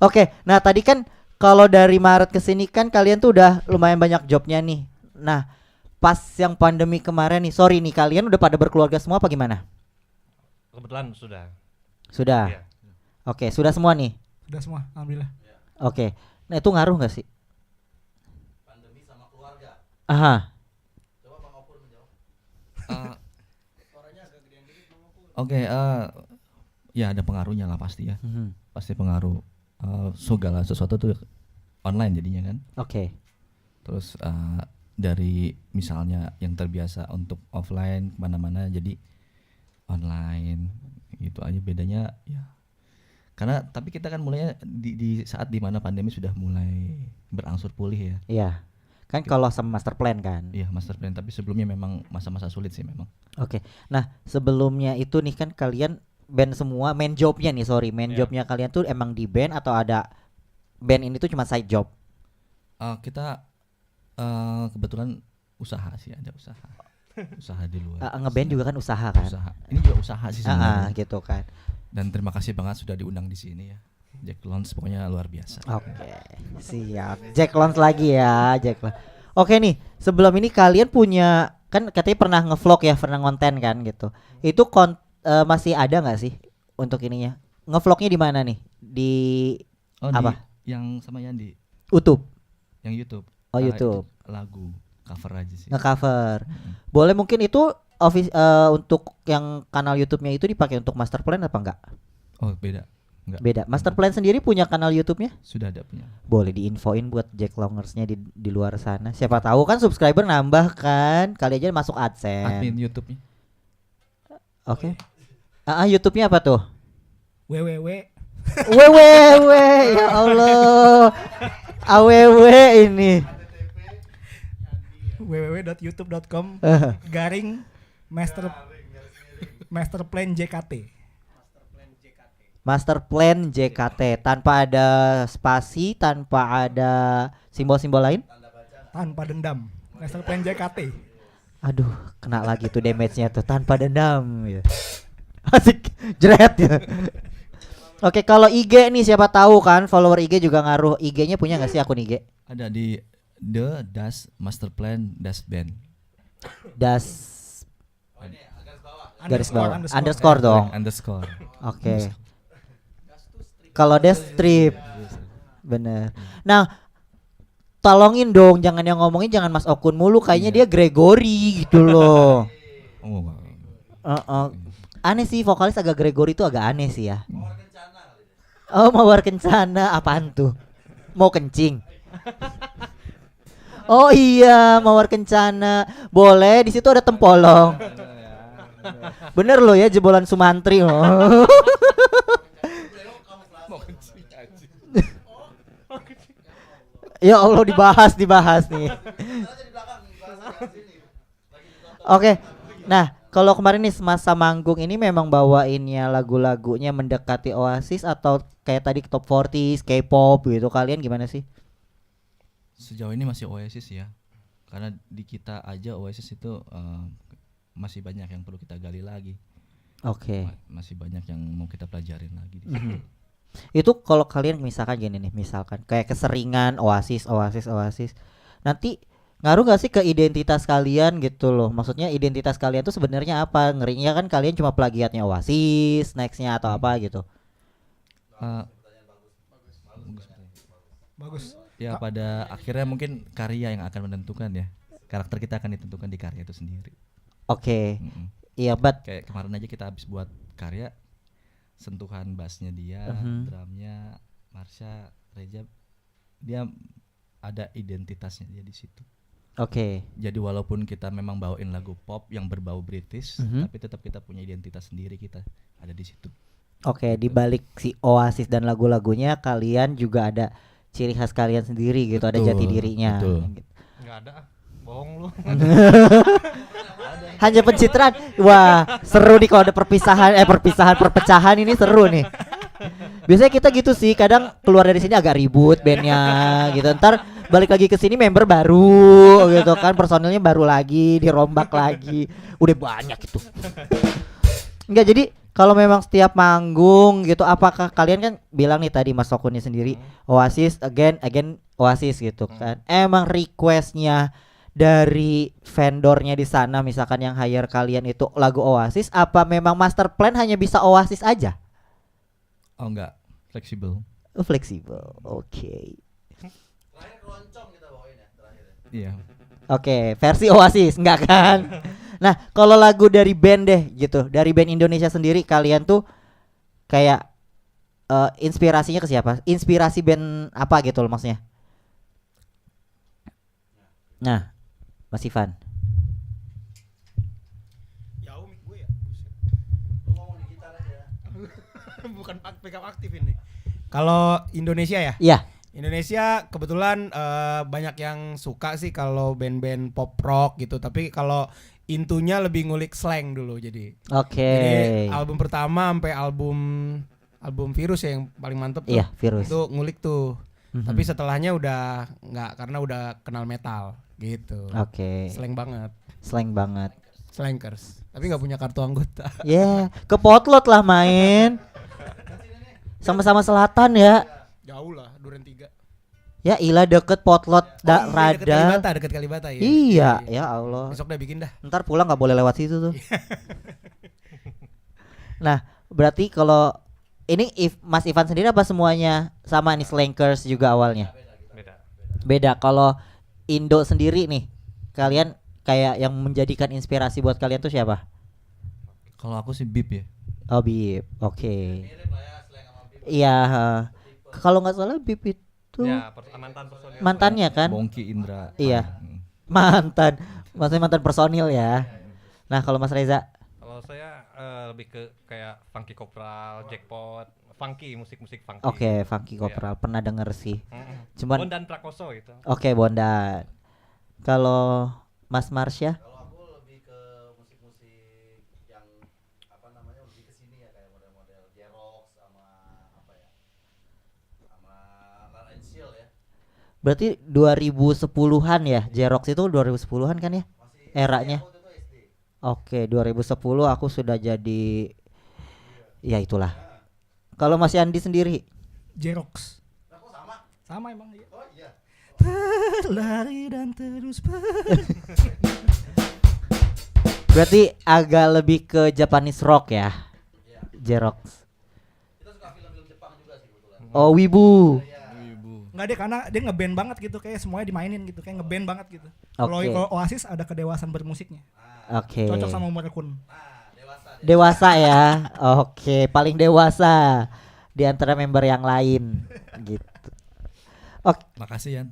Speaker 6: Oke, nah tadi kan kalau dari Maret ke sini kan kalian tuh udah lumayan banyak jobnya nih. Nah, pas yang pandemi kemarin nih, sorry nih, kalian udah pada berkeluarga semua apa gimana?
Speaker 8: Kebetulan sudah.
Speaker 6: Sudah.
Speaker 8: Iya.
Speaker 6: Oke, sudah semua nih.
Speaker 9: Sudah semua, alhamdulillah.
Speaker 6: Oke, nah itu ngaruh nggak sih? Pandemi sama keluarga. Aha.
Speaker 7: Coba Bang Opur menjawab. Oke, ya ada pengaruhnya lah pasti ya. Pasti pengaruh. Segala sesuatu tuh online jadinya kan.
Speaker 6: Oke.
Speaker 7: Terus dari misalnya yang terbiasa untuk offline kemana-mana jadi online gitu aja bedanya ya. Karena tapi kita kan mulainya di saat dimana pandemi sudah mulai berangsur pulih ya.
Speaker 6: Iya. Kan kalau sama master plan kan.
Speaker 7: Iya master plan, tapi sebelumnya memang masa-masa sulit sih memang.
Speaker 6: Oke. Nah sebelumnya itu nih kan kalian band semua, main jobnya jobnya kalian tuh emang di band atau ada band ini tuh cuma side job?
Speaker 7: Kita kebetulan usaha sih, ada usaha di luar.
Speaker 6: Ngeband juga kan usaha kan?
Speaker 7: Usaha. Ini juga usaha sih sebenarnya.
Speaker 6: Gitu kan.
Speaker 7: Dan terima kasih banget sudah diundang di sini ya. Jack Lounge pokoknya luar biasa.
Speaker 6: Oke, siap. Jack Lounge lagi ya, Jack Lounge. Oke nih, sebelum ini kalian punya kan katanya pernah ngevlog ya, pernah ngonten kan gitu. Itu masih ada nggak sih untuk ininya? Ngevlognya di mana nih? Di apa?
Speaker 7: Yang sama Yandi.
Speaker 6: YouTube.
Speaker 7: Yang YouTube.
Speaker 6: Oh YouTube.
Speaker 7: Lagu cover aja sih.
Speaker 6: Nge-cover. Boleh mungkin itu untuk yang kanal YouTube-nya itu dipakai untuk master plan apa enggak?
Speaker 7: Oh beda. Enggak.
Speaker 6: Beda. Master plan sendiri punya kanal YouTube-nya?
Speaker 7: Sudah ada punya.
Speaker 6: Boleh diinfoin buat Jack Longersnya di luar sana. Siapa tahu kan subscriber nambah kan. Kali aja masuk AdSense.
Speaker 7: Admin YouTube-nya.
Speaker 6: Oke. YouTube-nya apa tuh?
Speaker 9: www.
Speaker 6: Ya Allah. AWW ini.
Speaker 9: www.youtube.com garing master plan JKT.
Speaker 6: Master plan JKT tanpa ada spasi, tanpa ada simbol-simbol lain?
Speaker 9: Tanpa dendam. Master plan JKT.
Speaker 6: Aduh, kena lagi tuh damage-nya tuh tanpa dendam ya. Asik, jeret ya. Oke, kalau IG nih siapa tahu kan follower IG juga ngaruh. IG-nya punya enggak sih akun IG?
Speaker 7: Ada di The Das Master Plan Das Band.
Speaker 6: Das garis bawah underscore dong.
Speaker 7: Underscore.
Speaker 6: Oke. Kalau Des Strip. Bener. Nah, tolongin dong, jangan yang ngomongin jangan Mas Okun mulu, kayaknya dia Gregory gitu loh. Aneh sih, vokalis agak Gregory itu agak aneh sih ya. Oh, Mawar Kencana apaan tuh? Mau kencing? Oh iya, Mawar Kencana. Boleh, di situ ada Tempolong. Bener loh ya, jebolan Sumantri loh. Ya Allah, dibahas nih. Oke. Nah, kalau kemarin nih masa manggung ini memang bawainnya lagu-lagunya mendekati Oasis atau kayak tadi Top 40s, K-pop gitu. Kalian gimana sih?
Speaker 7: Sejauh ini masih Oasis ya. Karena di kita aja Oasis itu masih banyak yang perlu kita gali lagi.
Speaker 6: Oke.
Speaker 7: Masih banyak yang mau kita pelajarin lagi di
Speaker 6: situ. Itu kalau kalian misalkan gini nih, misalkan kayak keseringan Oasis. Nanti ngaruh gak sih ke identitas kalian gitu loh? Maksudnya identitas kalian tuh sebenarnya apa? Ngerinya kan kalian cuma plagiatnya Oasis, nextnya atau apa gitu.
Speaker 9: Bagus.
Speaker 7: Ya pada akhirnya mungkin karya yang akan menentukan ya. Karakter kita akan ditentukan di karya itu sendiri.
Speaker 6: Oke. Iya, but
Speaker 7: kayak kemarin aja kita habis buat karya, sentuhan bassnya dia, drumnya Marsha, Reza, dia ada identitasnya dia di situ.
Speaker 6: Oke.
Speaker 7: Jadi walaupun kita memang bawain lagu pop yang berbau British, tapi tetap kita punya identitas sendiri, kita ada di situ.
Speaker 6: Oke, di balik si Oasis dan lagu-lagunya kalian juga ada ciri khas kalian sendiri gitu, ada jati dirinya.
Speaker 7: Betul.
Speaker 8: Nggak ada, bohong lu.
Speaker 6: Hanya pencitraan. Wah, seru nih kalau ada perpecahan ini seru nih. Biasanya kita gitu sih, kadang keluar dari sini agak ribut bandnya gitu. Ntar balik lagi ke sini member baru gitu kan, personilnya baru lagi, dirombak lagi. Udah banyak itu. Enggak, jadi kalau memang setiap manggung gitu, apakah kalian kan bilang nih tadi Mas Sokuni sendiri Oasis again Oasis gitu kan. Emang requestnya dari vendornya di sana misalkan yang hire kalian itu lagu Oasis, apa memang master plan hanya bisa Oasis aja?
Speaker 7: Oh enggak, fleksibel.
Speaker 6: Oh, fleksibel. Oke.
Speaker 10: Terakhir keroncong kita bawain ya terakhir.
Speaker 7: Iya.
Speaker 6: Oke, versi Oasis enggak kan? Nah, kalau lagu dari band deh gitu, dari band Indonesia sendiri kalian tuh kayak inspirasinya ke siapa? Inspirasi band apa gitu loh maksudnya? Nah, Mas Ivan.
Speaker 11: Jauh mic gue ya. Lu ngomong di gitar aja. Bukan pegang aktif ini. Kalau Indonesia ya?
Speaker 6: Iya.
Speaker 11: Indonesia kebetulan banyak yang suka sih kalau band-band pop rock gitu, tapi kalau intunya lebih ngulik slang dulu jadi.
Speaker 6: Oke.
Speaker 11: Jadi album pertama sampai album Virus ya yang paling mantep tuh.
Speaker 6: Iya, Virus.
Speaker 11: Itu ngulik tuh. Tapi setelahnya udah nggak, karena udah kenal metal gitu.
Speaker 6: Oke.
Speaker 11: Slang banget.
Speaker 6: Slang banget.
Speaker 11: Slankers. Tapi nggak punya kartu anggota.
Speaker 6: Ya, ke Potlot lah main. Sama-sama selatan ya.
Speaker 11: Jauh lah, Duren 3.
Speaker 6: Ya ilah deket Potlot
Speaker 11: Deket
Speaker 6: rada.
Speaker 11: Deket Kalibata ya.
Speaker 6: Iya, ya Allah.
Speaker 11: Besok udah bikin dah.
Speaker 6: Ntar pulang nggak boleh lewat situ tuh. Nah, berarti kalau ini Mas Ivan sendiri apa semuanya sama nih Slankers juga awalnya? Beda. Kalau Indo sendiri nih, kalian kayak yang menjadikan inspirasi buat kalian tuh siapa?
Speaker 7: Kalau aku sih Bip ya.
Speaker 6: Oh, Bip. Oke. Iya. Kalau nggak salah Bip itu
Speaker 8: Ya, mantan personil.
Speaker 6: mantannya kan?
Speaker 7: Bongki Indra.
Speaker 6: Iya. Mantan. Maksudnya mantan personil ya. Nah, kalau Mas Reza?
Speaker 8: Kalau saya lebih ke kayak Funky Kopral, Jackpot, funky, musik-musik funky.
Speaker 6: Oke, Funky Kopral pernah denger sih. Cuman
Speaker 8: Bondan Prakoso itu.
Speaker 6: Oke, Bondan. Kalau Mas Marsha?
Speaker 10: Kalau aku lebih ke musik-musik yang apa namanya lebih ke sini ya, kayak model-model Jerox sama apa ya, sama Lar Seal ya.
Speaker 6: Berarti 2010-an ya? Jerox itu 2010-an kan ya? Eranya. Oke, 2010 aku sudah jadi ya itulah. Kalau Mas Yandi sendiri?
Speaker 9: Jerox.
Speaker 10: Aku sama.
Speaker 9: Sama emang iya.
Speaker 10: Oh iya.
Speaker 9: Berlari dan terus
Speaker 6: Berarti agak lebih ke Japanese rock ya? Jerox.
Speaker 10: Kita suka film-film Jepang juga sih kebetulan.
Speaker 6: Oh, Wibu.
Speaker 9: Enggak deh, karena dia ngeband banget gitu, kayak semuanya dimainin gitu, kayak ngeband banget gitu. Kalau
Speaker 6: Oke.
Speaker 9: Oasis ada kedewasaan bermusiknya.
Speaker 6: Oke.
Speaker 9: Cocok sama Umar Kun.
Speaker 6: Dewasa ya. Oke, paling dewasa di antara member yang lain gitu. Oke.
Speaker 7: Makasih Yan.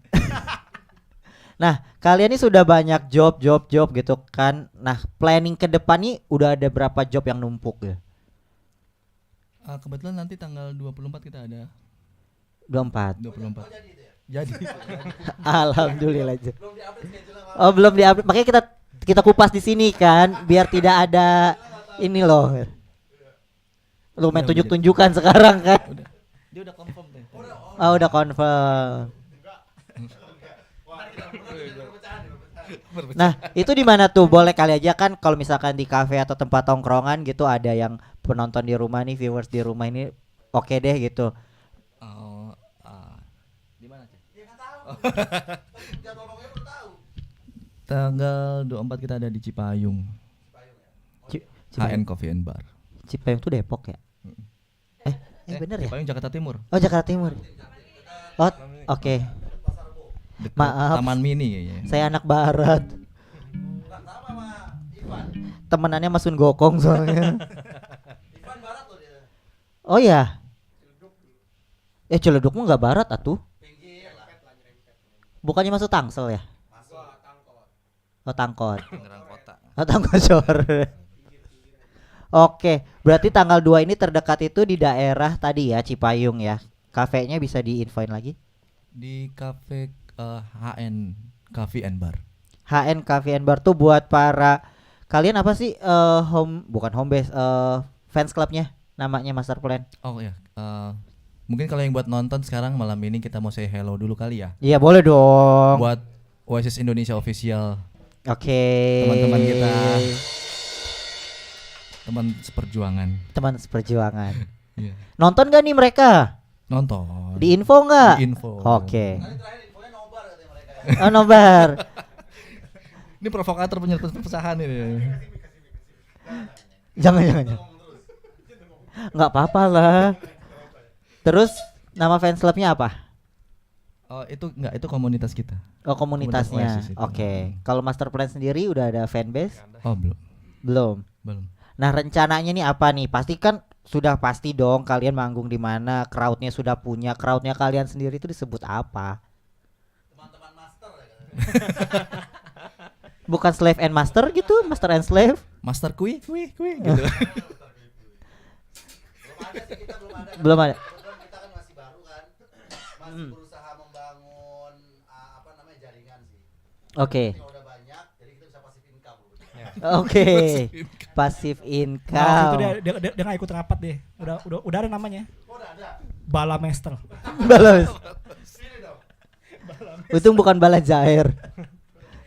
Speaker 6: Nah, kalian ini sudah banyak job gitu kan. Nah, planning ke depan nih udah ada berapa job yang numpuk ya?
Speaker 7: Kebetulan nanti tanggal 24 kita ada
Speaker 6: 24.
Speaker 7: 24. Jadi.
Speaker 6: Alhamdulillah. Oh, belum diupdate. Makanya kita kupas di sini kan biar tidak ada ini loh. Lu main tunjuk-tunjukkan sekarang kan.
Speaker 7: Dia udah confirm deh.
Speaker 6: Oh, udah confirm. Nah, itu di mana tuh? Boleh kali aja kan kalau misalkan di kafe atau tempat tongkrongan gitu ada yang penonton di rumah nih, viewers di rumah ini oke deh gitu.
Speaker 7: Di mana sih? Tanggal 24 kita ada di Cipayung. HN Coffee and Bar.
Speaker 6: Cipayung tuh Depok ya? Bener ya?
Speaker 7: Cipayung Jakarta Timur.
Speaker 6: Oh, Jakarta Timur. Oh, oke.
Speaker 7: Dekat
Speaker 6: Maaf.
Speaker 7: Taman Mini kayaknya.
Speaker 6: Saya anak barat. Temenannya Mas Sun Gokong soalnya. Oh ya. Ciledug mah nggak barat atuh. Bukannya masuk Tangsel ya? Oh, Tangkot. Oh, Tangkocor. Oke, berarti tanggal 2 ini terdekat itu di daerah tadi ya, Cipayung ya. Kafenya bisa di-infoin lagi?
Speaker 7: Di kafe HN Coffee and Bar.
Speaker 6: HN Coffee and Bar tuh buat para kalian apa sih bukan home base, fans clubnya namanya Master Plan?
Speaker 7: Oh ya, mungkin kalau yang buat nonton sekarang malam ini kita mau say hello dulu kali ya.
Speaker 6: Iya boleh dong.
Speaker 7: Buat Oasis Indonesia Official.
Speaker 6: Oke.
Speaker 7: Teman-teman kita. Teman seperjuangan.
Speaker 6: Teman seperjuangan.
Speaker 7: Iya.
Speaker 6: Nonton gak nih mereka?
Speaker 7: Nonton.
Speaker 6: Di info nggak?
Speaker 7: Di info.
Speaker 6: Oke. Oh nobar.
Speaker 7: Ini provokator punya pecahan ini.
Speaker 6: Jangan. Nggak apa-apa lah. Terus nama fans clubnya apa?
Speaker 7: Oh itu komunitas kita.
Speaker 6: Oh komunitasnya.
Speaker 7: Komunitas
Speaker 6: Oke. Kalau Master Plan sendiri udah ada fanbase?
Speaker 7: Oh belum.
Speaker 6: Nah rencananya nih apa nih? Pasti kan sudah pasti dong kalian manggung di mana, crowdnya sudah punya, crowdnya kalian sendiri itu disebut apa?
Speaker 10: Teman-teman master ya kan?
Speaker 6: Bukan slave and master gitu, master and slave?
Speaker 7: Master kui gitu.
Speaker 6: Belum ada.
Speaker 10: Kita kan masih baru kan, masih berusaha membangun jaringan sih.
Speaker 6: Oke.
Speaker 10: Kalau udah banyak, jadi kita bisa passive income.
Speaker 6: Oke. Passive income.
Speaker 9: Nah, itu dia nggak ikut rapat deh. Udah ada namanya.
Speaker 10: Oh, udah ada.
Speaker 9: Bala Master.
Speaker 6: Balas. Itu bukan bala jair.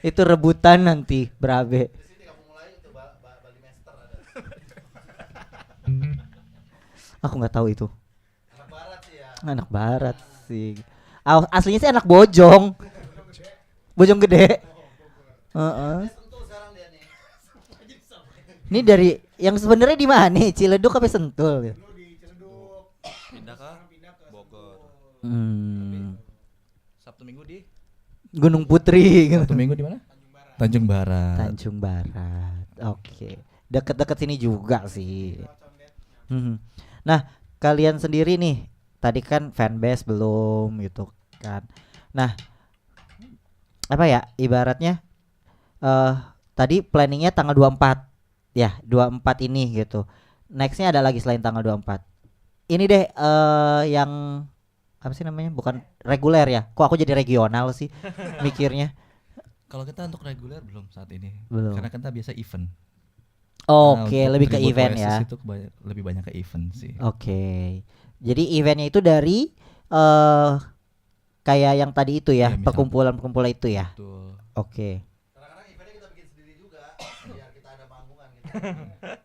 Speaker 6: Itu rebutan nanti berabe.
Speaker 10: Di sini kamu mulai itu Bali Master ada.
Speaker 6: Aku nggak tahu itu.
Speaker 10: Anak barat sih ya.
Speaker 6: Anak barat sih. Aslinya sih anak Bojong. Bojong gede.
Speaker 10: Sentul sekarang dia nih.
Speaker 6: Ini dari yang sebenarnya di mana nih? Ciledug apa Sentul?
Speaker 7: Pindah ke Bogor. Sabtu Minggu di
Speaker 6: Gunung Putri.
Speaker 7: Sabtu Minggu di mana? Tanjung Barat.
Speaker 6: Tanjung Barat. Oke. Deket-deket sini juga sih. Nah, kalian sendiri nih, tadi kan fanbase belum gitu kan. Nah, apa ya ibaratnya tadi planningnya tanggal 24 ya, 24 ini gitu. Nextnya ada lagi selain tanggal 24. Ini deh yang apa sih namanya, bukan reguler ya, kok aku jadi regional sih mikirnya.
Speaker 7: Kalau kita untuk reguler belum saat ini,
Speaker 6: belum,
Speaker 7: karena kita biasa event.
Speaker 6: Oke, lebih ke event ya.
Speaker 7: Itu lebih banyak ke event sih.
Speaker 6: Oke, jadi eventnya itu dari kayak yang tadi itu ya, perkumpulan itu ya. Oke.
Speaker 10: Kadang-kadang eventnya kita bikin sendiri juga, biar kita ada panggungan gitu.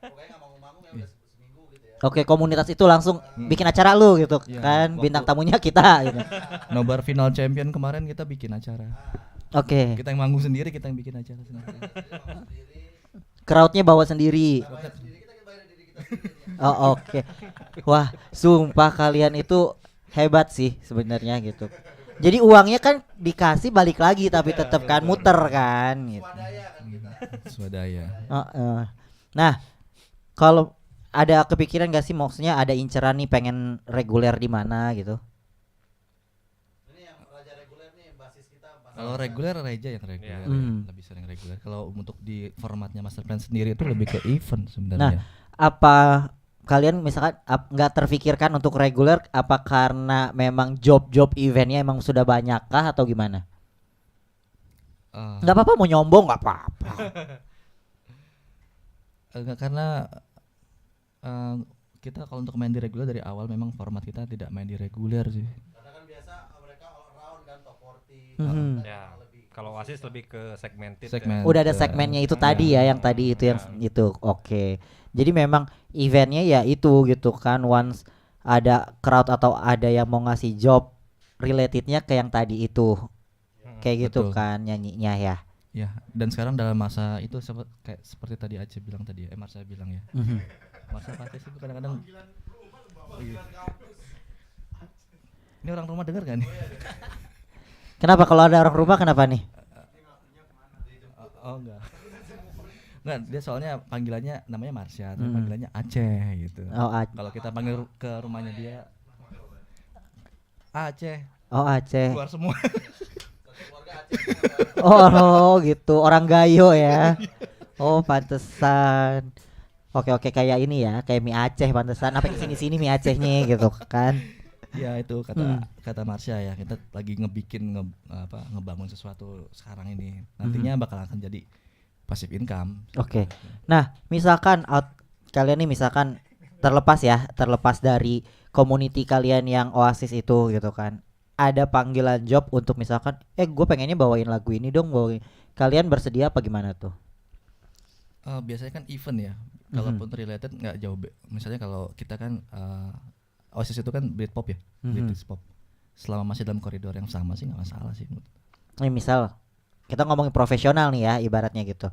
Speaker 10: Pokoknya nggak manggung ya udah seminggu gitu ya.
Speaker 6: Oke, komunitas itu langsung bikin acara lu gitu kan, bintang tamunya kita gitu.
Speaker 7: Nobar final champion kemarin kita bikin acara.
Speaker 6: Oke.
Speaker 7: Kita yang manggung sendiri, kita yang bikin acara sendiri.
Speaker 6: Crowdnya bawa sendiri. Oh oke. Wah, sumpah kalian itu hebat sih sebenarnya gitu. Jadi uangnya kan dikasih balik lagi tapi tetap kan muter kan gitu.
Speaker 7: Swadaya.
Speaker 6: Nah, kalau ada kepikiran gak sih, maksudnya ada inceran nih pengen reguler di mana gitu?
Speaker 10: Ini yang raja reguler nih, basis kita.
Speaker 7: Kalau reguler Reja yang reguler, lebih sering reguler. Kalau untuk di formatnya Master Plan sendiri itu lebih ke event sebenarnya.
Speaker 6: Nah, apa kalian misalkan nggak terfikirkan untuk reguler, apa karena memang job eventnya emang sudah banyak kah atau gimana? Nggak apa-apa mau nyombong, nggak apa-apa.
Speaker 7: Enggak, karena kita kalau untuk main di reguler dari awal memang format kita tidak main di reguler sih.
Speaker 10: Karena kan biasa mereka all around kan, top 40.
Speaker 8: Ya, kalau Oasis lebih ke segmented.
Speaker 6: Udah ada segmennya itu tadi ya, yang tadi itu yang itu. Oke. Jadi memang eventnya ya itu gitu kan, once ada crowd atau ada yang mau ngasih job relatednya ke yang tadi itu. Kayak gitu kan nyanyinya ya.
Speaker 7: Ya, dan sekarang dalam masa itu kayak seperti tadi Aceh bilang tadi ya, Marsa bilang ya. Masa pasti itu kadang-kadang. Ini orang rumah dengar gak nih?
Speaker 6: Kenapa kalau ada orang rumah kenapa nih?
Speaker 7: Oh enggak. Enggak, dia soalnya panggilannya namanya Marsha, tapi panggilannya Aceh gitu.
Speaker 6: Oh,
Speaker 7: kalau kita panggil ke rumahnya dia Aceh.
Speaker 6: Oh, Aceh.
Speaker 7: Keluar semua.
Speaker 6: Oh gitu, orang Gayo ya. Oh pantesan. Oke kayak ini ya, kayak mie Aceh pantesan. Apa kesini mie Acehnya gitu kan?
Speaker 7: Ya itu kata Marsha ya, kita lagi ngebangun sesuatu sekarang ini. Nantinya bakal akan jadi passive income.
Speaker 6: Oke. Nah, misalkan kalian nih misalkan terlepas dari community kalian yang Oasis itu gitu kan. Ada panggilan job untuk misalkan gue pengennya bawain lagu ini dong, kalian bersedia apa gimana tuh?
Speaker 7: Biasanya kan event ya. Kalaupun related nggak jauh. Misalnya kalau kita kan Oasis itu kan Britpop ya, British pop. Selama masih dalam koridor yang sama sih nggak masalah sih.
Speaker 6: Misal kita ngomongin profesional nih ya ibaratnya gitu.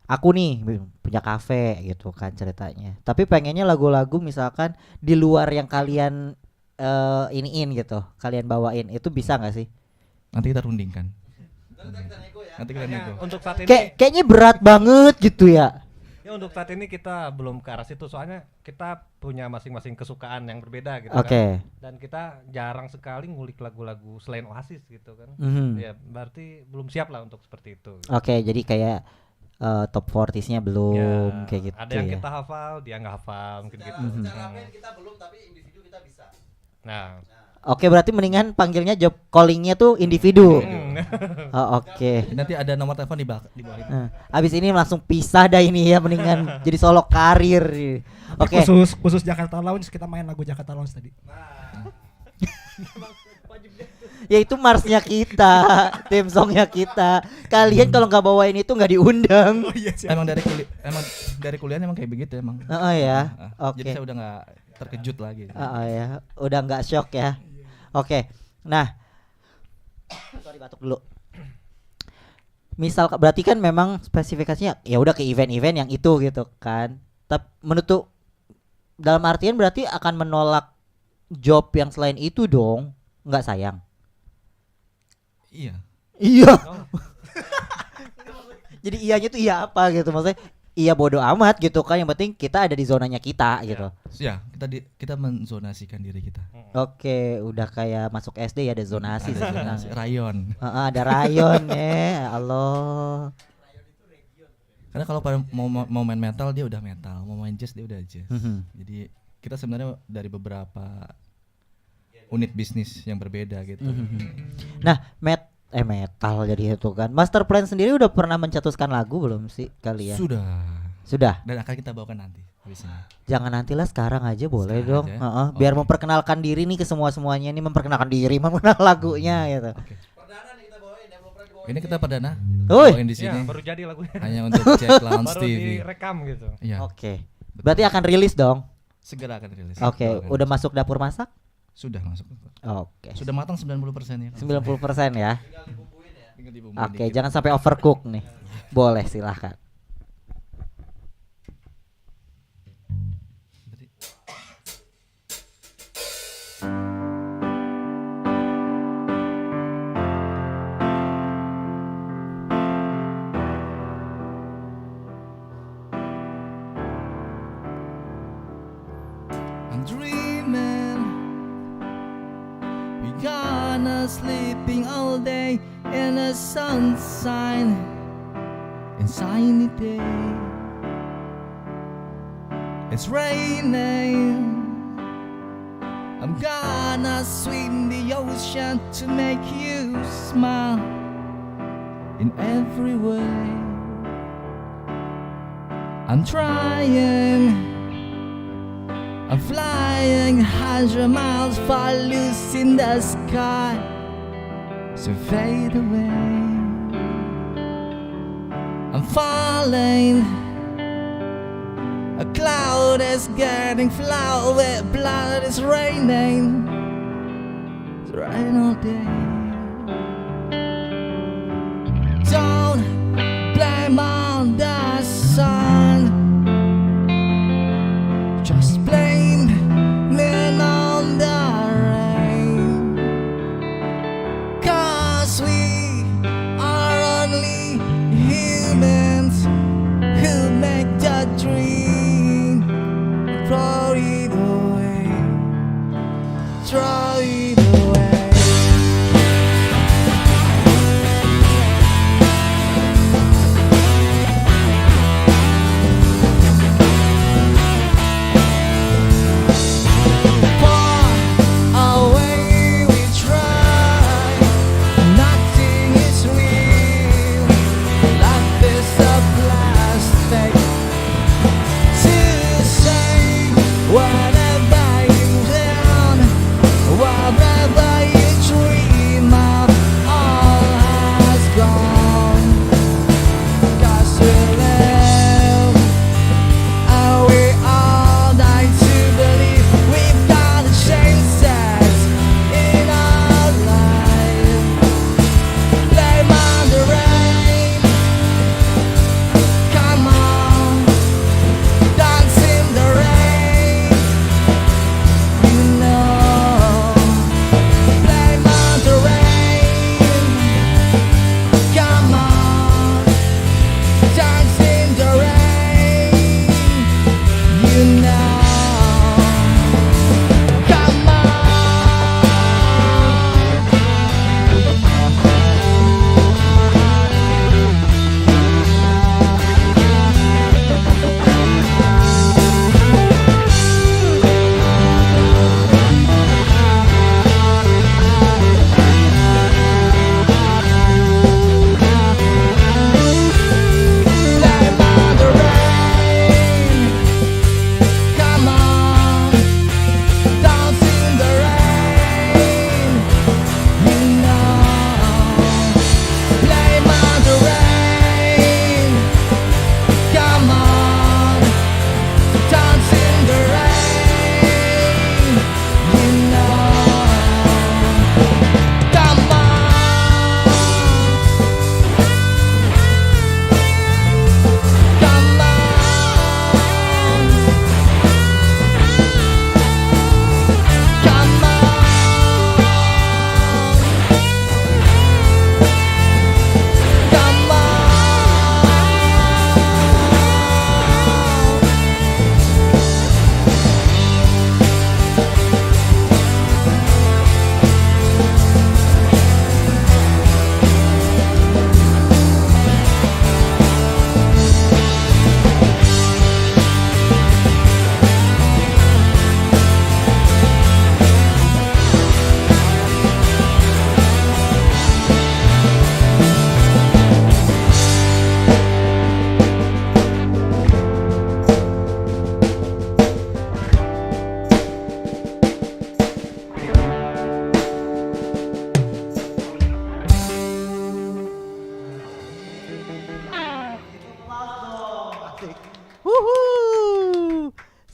Speaker 6: Aku nih punya kafe gitu kan ceritanya. Tapi pengennya lagu-lagu misalkan di luar yang kalian iniin gitu, kalian bawain, itu bisa nggak sih?
Speaker 7: Nanti kita rundingkan. Nanti kita nego.
Speaker 8: Untuk saat ini
Speaker 6: kayaknya berat banget gitu ya.
Speaker 8: Ya untuk saat ini kita belum ke arah situ, soalnya kita punya masing-masing kesukaan yang berbeda gitu
Speaker 6: kan.
Speaker 8: Dan kita jarang sekali ngulik lagu-lagu selain Oasis gitu kan. Ya berarti belum siap lah untuk seperti itu.
Speaker 6: Oke, jadi kayak top 40s-nya belum kayak gitu.
Speaker 8: Ada yang kita hafal, dia nggak hafal mungkin gitu.
Speaker 10: Secara band kita belum, tapi individu kita bisa.
Speaker 8: Nah.
Speaker 6: Oke, berarti mendingan panggilnya job callingnya tuh individu. Oke.
Speaker 7: Nanti ada nomor telepon di bawah ini.
Speaker 6: Abis ini langsung pisah dah ini ya, mendingan jadi solo karir. Oke.
Speaker 9: Khusus Jakarta Lounge kita main lagu Jakarta Lounge tadi.
Speaker 6: Ya itu marsnya kita, theme songnya kita. Kalian kalau nggak bawain itu nggak diundang.
Speaker 7: Emang dari kuliah emang kayak begitu emang.
Speaker 6: Ya. Oke.
Speaker 7: Jadi saya udah nggak terkejut lagi.
Speaker 6: Ya, udah nggak shock ya. Oke. Nah, sorry batuk dulu. Misal berarti kan memang spesifikasinya ya udah ke event-event yang itu gitu kan. Tapi menurut dalam artian berarti akan menolak job yang selain itu dong. Nggak sayang.
Speaker 7: Iya.
Speaker 6: Jadi iyanya tuh iya apa gitu, maksudnya iya bodo amat gitu kan, yang penting kita ada di zonanya kita gitu.
Speaker 7: Ya, kita menzonasikan diri kita.
Speaker 6: Oke, udah kayak masuk SD ya, ada zonasi.
Speaker 7: Rayon.
Speaker 6: Ada rayon ya, Allah.
Speaker 7: Karena kalau mau main metal dia udah metal, mau main jazz dia udah jazz. Jadi kita sebenarnya dari beberapa unit bisnis yang berbeda gitu.
Speaker 6: Nah, metal jadi itu kan. Master Plan sendiri udah pernah mencetuskan lagu belum sih kalian? Sudah.
Speaker 7: Dan akan kita bawakan nanti habisnya.
Speaker 6: Jangan nantilah, sekarang aja boleh dong. Biar memperkenalkan diri nih ke semuanya nih, memperkenalkan diri, memperkenalkan lagunya gitu.
Speaker 10: Perdana nih kita bawain, yang belum pernah dibawain.
Speaker 7: Ini kita perdana.
Speaker 6: Bawain
Speaker 7: di sini.
Speaker 8: Ya, baru jadi lagunya.
Speaker 7: Hanya untuk Jack Lounge
Speaker 8: baru
Speaker 7: TV.
Speaker 8: Baru direkam gitu.
Speaker 7: Iya.
Speaker 6: Oke. Berarti akan rilis dong?
Speaker 7: Segera akan rilis.
Speaker 6: Oke, udah masuk dapur masak?
Speaker 7: Sudah masuk.
Speaker 6: Oke.
Speaker 7: Sudah matang 90% ya.
Speaker 6: 90% ya.
Speaker 7: Tinggal dibumbuin
Speaker 6: Oke,
Speaker 7: dikit.
Speaker 6: jangan sampai overcook nih. Boleh, silahkan.
Speaker 5: I'm dreaming we're gonna sleeping all day in the sunshine and sunny day. It's raining. I'm gonna swim the ocean to make you smile in every way. I'm trying. I'm flying 100 miles far loose in the sky, so fade away. I'm falling. A cloud is getting flower, blood is raining. It's rain all day. Don't blame on the sun. Just blame it on the rain. 'Cause we are only humans who make the dream. Throw it away. Throw it away.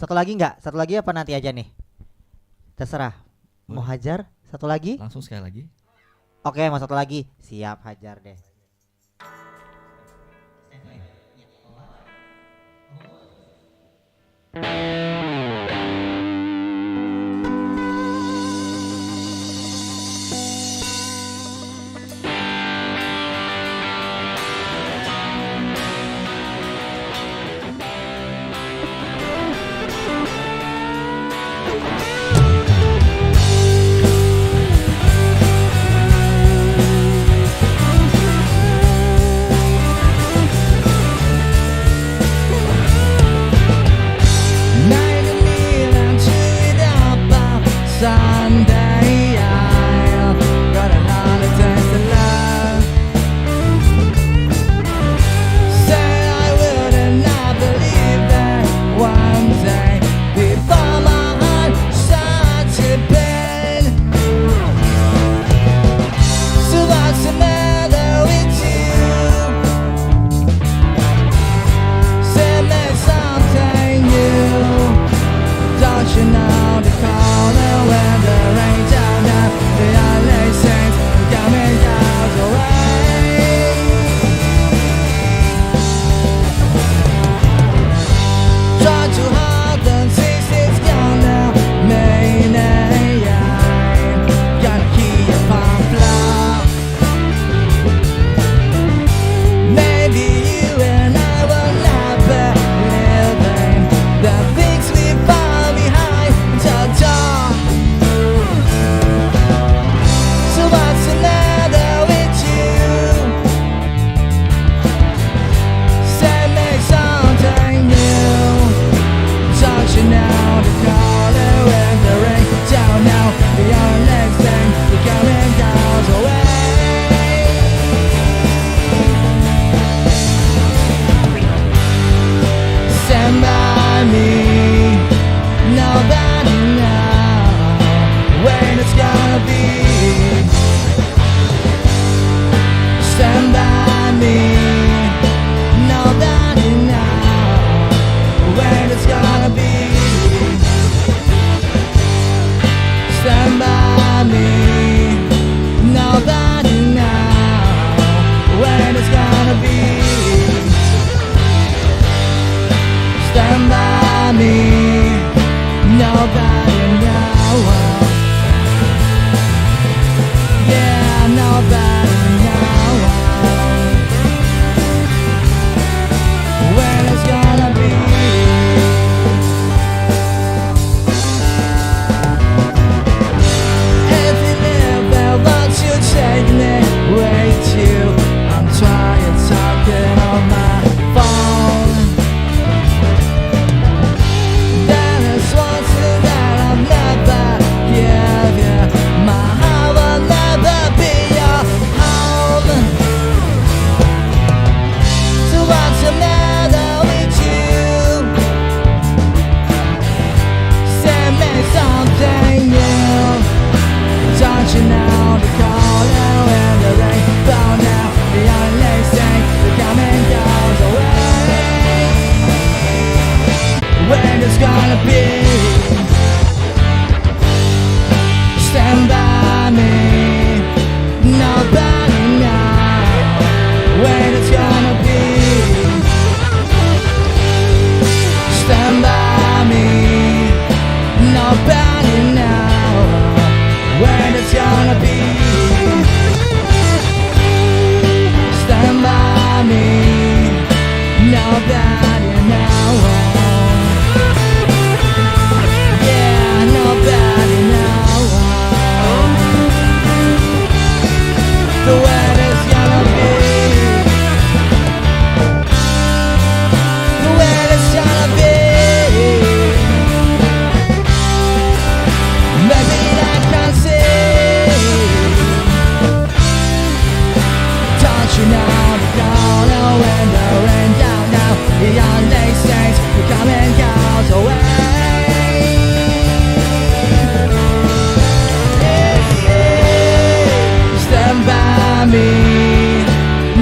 Speaker 6: satu lagi nggak? Satu lagi apa nanti aja nih? Terserah. Mau Hajar? Satu lagi?
Speaker 7: Langsung sekali lagi.
Speaker 6: Oke, mau satu lagi. Siap, Hajar deh.
Speaker 5: Sunday, I've got a lot of days to love. Say I wouldn't not believe that one day before my heart starts to bend. So what's the matter with you? Say me something new. Don't you know the corner where the rain down now? The only saints coming out the way. Try too hard and since it's gone now. Maybe I gotta keep on flying. Maybe you and I will never living the things we found behind the door. So what's the matter with you? Say me something new. Don't you know the color when the rain down now? The only thing that coming goes away. Stand by me. Nobody knows when it's gonna be. Stand by me. Nobody knows when it's gonna be. Stand by me. Nobody knows when it's gonna be. Stand by me. Nobody knows. Yeah, nobody knows when it's gonna be. If you live there, won't you take me with you? I'm trying talking on my phone. That is one thing that I'll never give you. My heart will never be your home. So what's the matter with you? Send me something new. Don't you know the color when the rain fall now? The only thing that coming goes away. When it's gonna be. Stand by me. Nobody knows when it's gonna be. Stand by me. Nobody knows when it's gonna be. Stand by me. Nobody knows. Yeah, nobody knows the way it's gonna be. The way it's gonna be. Maybe I can see. Don't you know the corner when the rain down now? The only saints who come and goes away. Stand by me.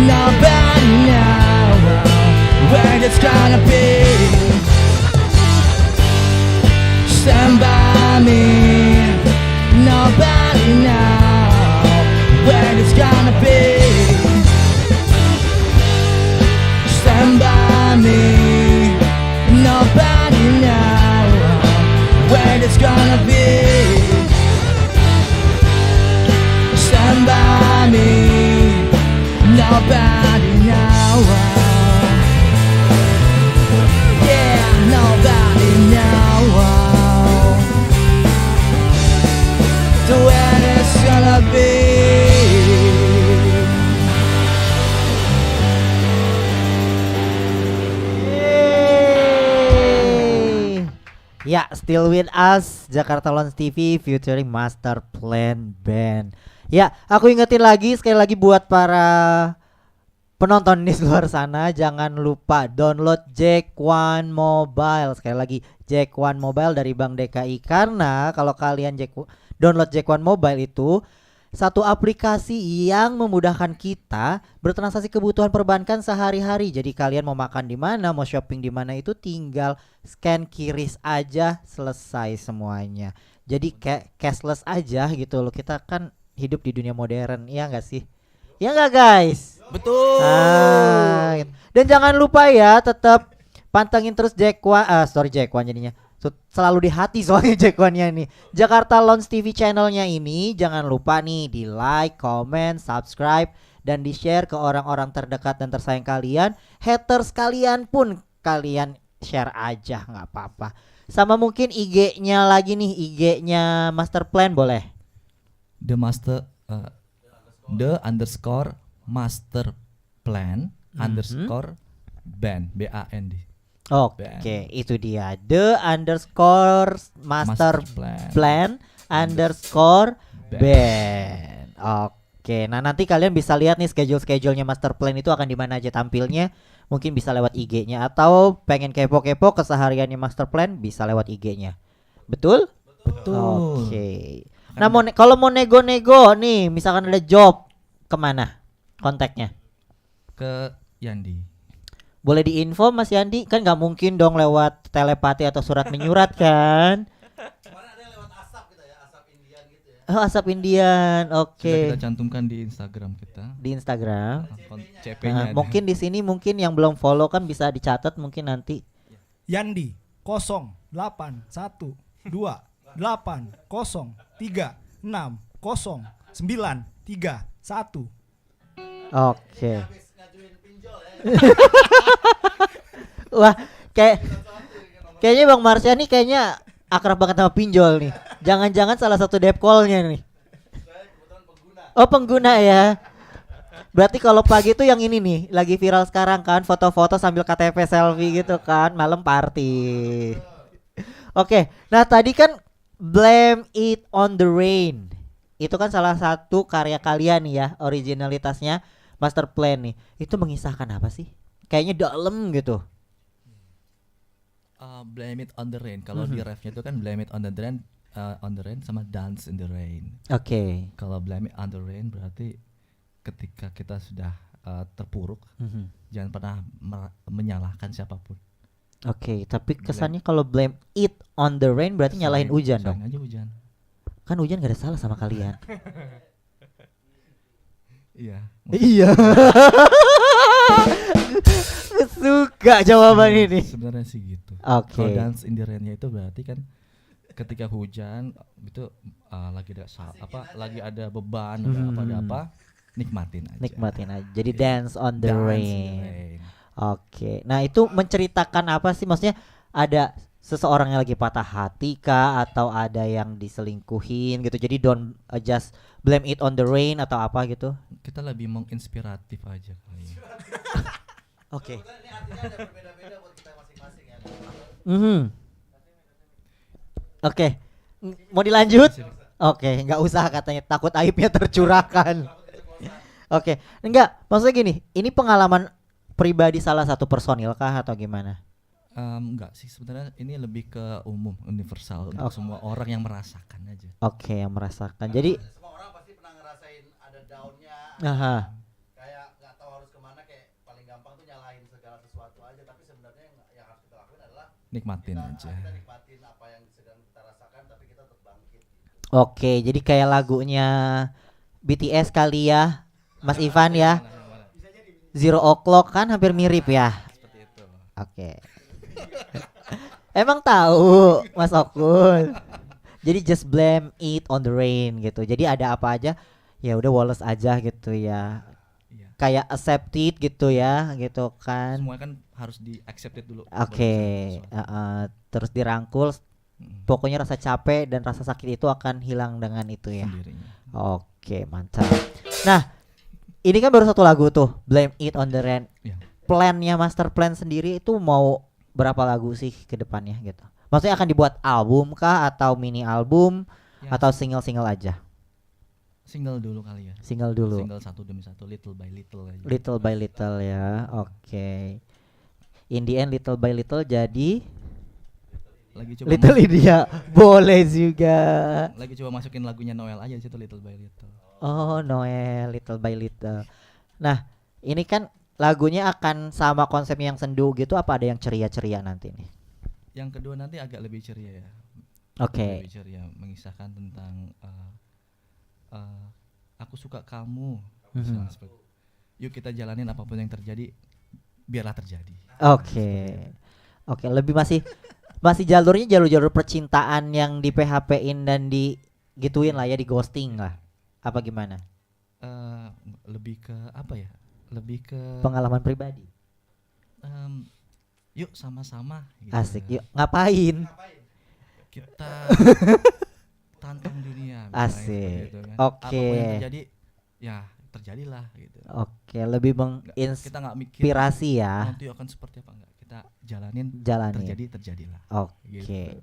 Speaker 5: Nobody knows when it's gonna be. when it's gonna be. Stand by me, nobody knows when it's gonna be. Stand by me, nobody knows. Yeah, nobody knows when it's gonna be.
Speaker 6: Ya, still with us Jakarta Lounge TV featuring Master Plan Band. Ya, aku ingetin lagi sekali lagi buat para penonton di luar sana, jangan lupa download Jack One Mobile. Sekali lagi Jack One Mobile dari Bank DKI. Karena kalau kalian download Jack One Mobile itu satu aplikasi yang memudahkan kita bertransaksi kebutuhan perbankan sehari-hari. Jadi kalian mau makan di mana, mau shopping di mana itu tinggal scan QRIS aja, selesai semuanya. Jadi kayak cashless aja gitu loh. Kita kan hidup di dunia modern, iya nggak sih? Ya nggak guys?
Speaker 7: Betul.
Speaker 6: Gitu. Dan jangan lupa ya, tetap pantengin terus Jack One jadinya. Selalu di hati soalnya Jack One-nya nih. Jakarta Lounge TV channelnya ini jangan lupa nih di like, comment, subscribe, dan di share ke orang-orang terdekat dan tersayang kalian. Haters kalian pun kalian share aja, nggak apa-apa. Sama mungkin IG-nya lagi nih, IG-nya Master Plan boleh.
Speaker 7: The underscore master plan underscore band BAND.
Speaker 6: Oke, itu dia the underscore master plan underscore band. Oke, nah nanti kalian bisa lihat nih schedule-schedulenya Master Plan itu akan di mana aja tampilnya. Mungkin bisa lewat IG-nya atau pengen kepo-kepo kesehariannya Master Plan bisa lewat IG-nya. Betul?
Speaker 7: Betul.
Speaker 6: Oke. Nah, kalau mau nego-nego nih, misalkan ada job, kemana kontaknya?
Speaker 7: Ke Yandi.
Speaker 6: Boleh diinfo Mas Yandi, kan nggak mungkin dong lewat telepati atau surat menyurat kan?
Speaker 10: Kemarin ada lewat ASAP gitu ya, ASAP Indian gitu ya.
Speaker 6: Oh, ASAP Indian, oke.
Speaker 7: Sudah kita cantumkan di Instagram kita.
Speaker 6: Di Instagram.
Speaker 7: CP-nya.
Speaker 6: Mungkin di sini mungkin yang belum follow kan bisa dicatat mungkin nanti.
Speaker 9: Yandi 081280360931.
Speaker 6: Oke. Wah, kayaknya Bang Marsya nih kayaknya akrab banget sama pinjol nih. Jangan-jangan salah satu depkolnya nih. Oh, pengguna ya. Berarti kalau pagi itu yang ini nih, lagi viral sekarang kan, foto-foto sambil KTP selfie gitu kan, malam party. Oke, nah tadi kan Blame It on the Rain. Itu kan salah satu karya kalian nih ya, originalitasnya Master Plan nih. Itu mengisahkan apa sih? Kayaknya dalam gitu.
Speaker 7: Blame It on the Rain. Kalau di refnya itu kan Blame It on the Rain sama Dance in the Rain.
Speaker 6: Oke.
Speaker 7: Kalau Blame It on the Rain berarti ketika kita sudah terpuruk, jangan pernah menyalahkan siapapun.
Speaker 6: Oke, tapi kesannya kalau Blame It on the Rain berarti nyalahin hujan dong.
Speaker 7: Aja hujan.
Speaker 6: Kan hujan gak ada salah sama kalian.
Speaker 7: Iya.
Speaker 6: Iya. Suka jawaban ini.
Speaker 7: Sebenarnya sih gitu.
Speaker 6: Oke.
Speaker 7: Kalau Dance in the Rain-nya itu berarti kan ketika hujan itu lagi ada beban ada apa nikmatin aja.
Speaker 6: Jadi dance on the rain. Oke. Nah, itu menceritakan apa sih? Maksudnya ada seseorang yang lagi patah hati kah atau ada yang diselingkuhin gitu. Jadi don't just blame it on the rain atau apa gitu.
Speaker 7: Kita lebih menginspiratif aja kali.
Speaker 6: Oke.
Speaker 10: Ini artinya ada berbeda-beda buat kita masing-masing ya.
Speaker 6: Oke. Mau dilanjut? Oke, nggak usah katanya, takut aibnya tercurahkan. Oke, enggak, maksudnya gini, ini pengalaman pribadi salah satu personil kah atau gimana?
Speaker 7: Enggak sih, sebenarnya ini lebih ke umum, universal untuk semua orang yang merasakan aja.
Speaker 6: Oke, yang merasakan. Jadi
Speaker 10: semua orang pasti pernah ngerasain ada down-nya. Kayak nggak tahu harus kemana, kayak paling gampang tuh nyalahin segala sesuatu aja, tapi sebenarnya yang harus kita lakuin adalah
Speaker 7: nikmatin aja.
Speaker 10: Kita nikmatin apa yang sedang kita rasakan, tapi kita tetap bangkit.
Speaker 6: Oke, jadi kayak lagunya BTS kali ya, Mas Ivan ya. Zero O'Clock kan hampir mirip ya. Oke. Emang tahu Mas Okul. Jadi just blame it on the rain gitu. Jadi ada apa aja ya udah Wallace aja gitu ya.
Speaker 7: Iya.
Speaker 6: Kayak accepted gitu ya, gitu kan.
Speaker 7: Semua kan harus di accepted dulu.
Speaker 6: Oke, terus dirangkul. Pokoknya rasa capek dan rasa sakit itu akan hilang dengan itu ya.
Speaker 7: Sendirinya.
Speaker 6: Oke, mantap. Nah, ini kan baru satu lagu tuh, Blame It on the Rain.
Speaker 7: Iya.
Speaker 6: Plannya master plan sendiri itu mau berapa lagu sih ke depannya gitu? Maksudnya akan dibuat album kah atau mini album
Speaker 7: Ya.
Speaker 6: atau single-single aja?
Speaker 7: Single dulu kali ya.
Speaker 6: Single dulu.
Speaker 7: Single satu demi satu, little by little aja.
Speaker 6: Little by little ya. Oke. In the end little by little jadi
Speaker 7: Lagi coba
Speaker 6: Little India. Boleh juga.
Speaker 7: Lagi coba masukin lagunya Noel aja situ, little by little.
Speaker 6: Oh, Noel, little by little. Nah, ini kan lagunya akan sama konsep yang sendu gitu, apa ada yang ceria-ceria nanti nih?
Speaker 7: Yang kedua nanti agak lebih ceria ya.
Speaker 6: Oke.
Speaker 7: Lebih ceria, mengisahkan tentang aku suka kamu. Misalnya seperti, yuk kita jalanin apapun yang terjadi, biarlah terjadi.
Speaker 6: Oke. Oke, lebih masih jalurnya jalur-jalur percintaan yang di PHP-in dan di gituin lah ya, di ghosting lah. Apa gimana?
Speaker 7: Lebih ke apa ya? Lebih ke
Speaker 6: Pengalaman pribadi.
Speaker 7: Yuk sama-sama gitu.
Speaker 6: Asik. Yuk, ngapain?
Speaker 7: Kita tantang dunia.
Speaker 6: Asik.
Speaker 7: Gitu kan.
Speaker 6: Oke.
Speaker 7: Apapun yang terjadi, ya terjadilah gitu.
Speaker 6: Oke, lebih
Speaker 7: Kita nggak mikir
Speaker 6: menginspirasi ya.
Speaker 7: nanti akan seperti apa, enggak. Kita jalanin. Terjadilah.
Speaker 6: Oke.
Speaker 7: Gitu.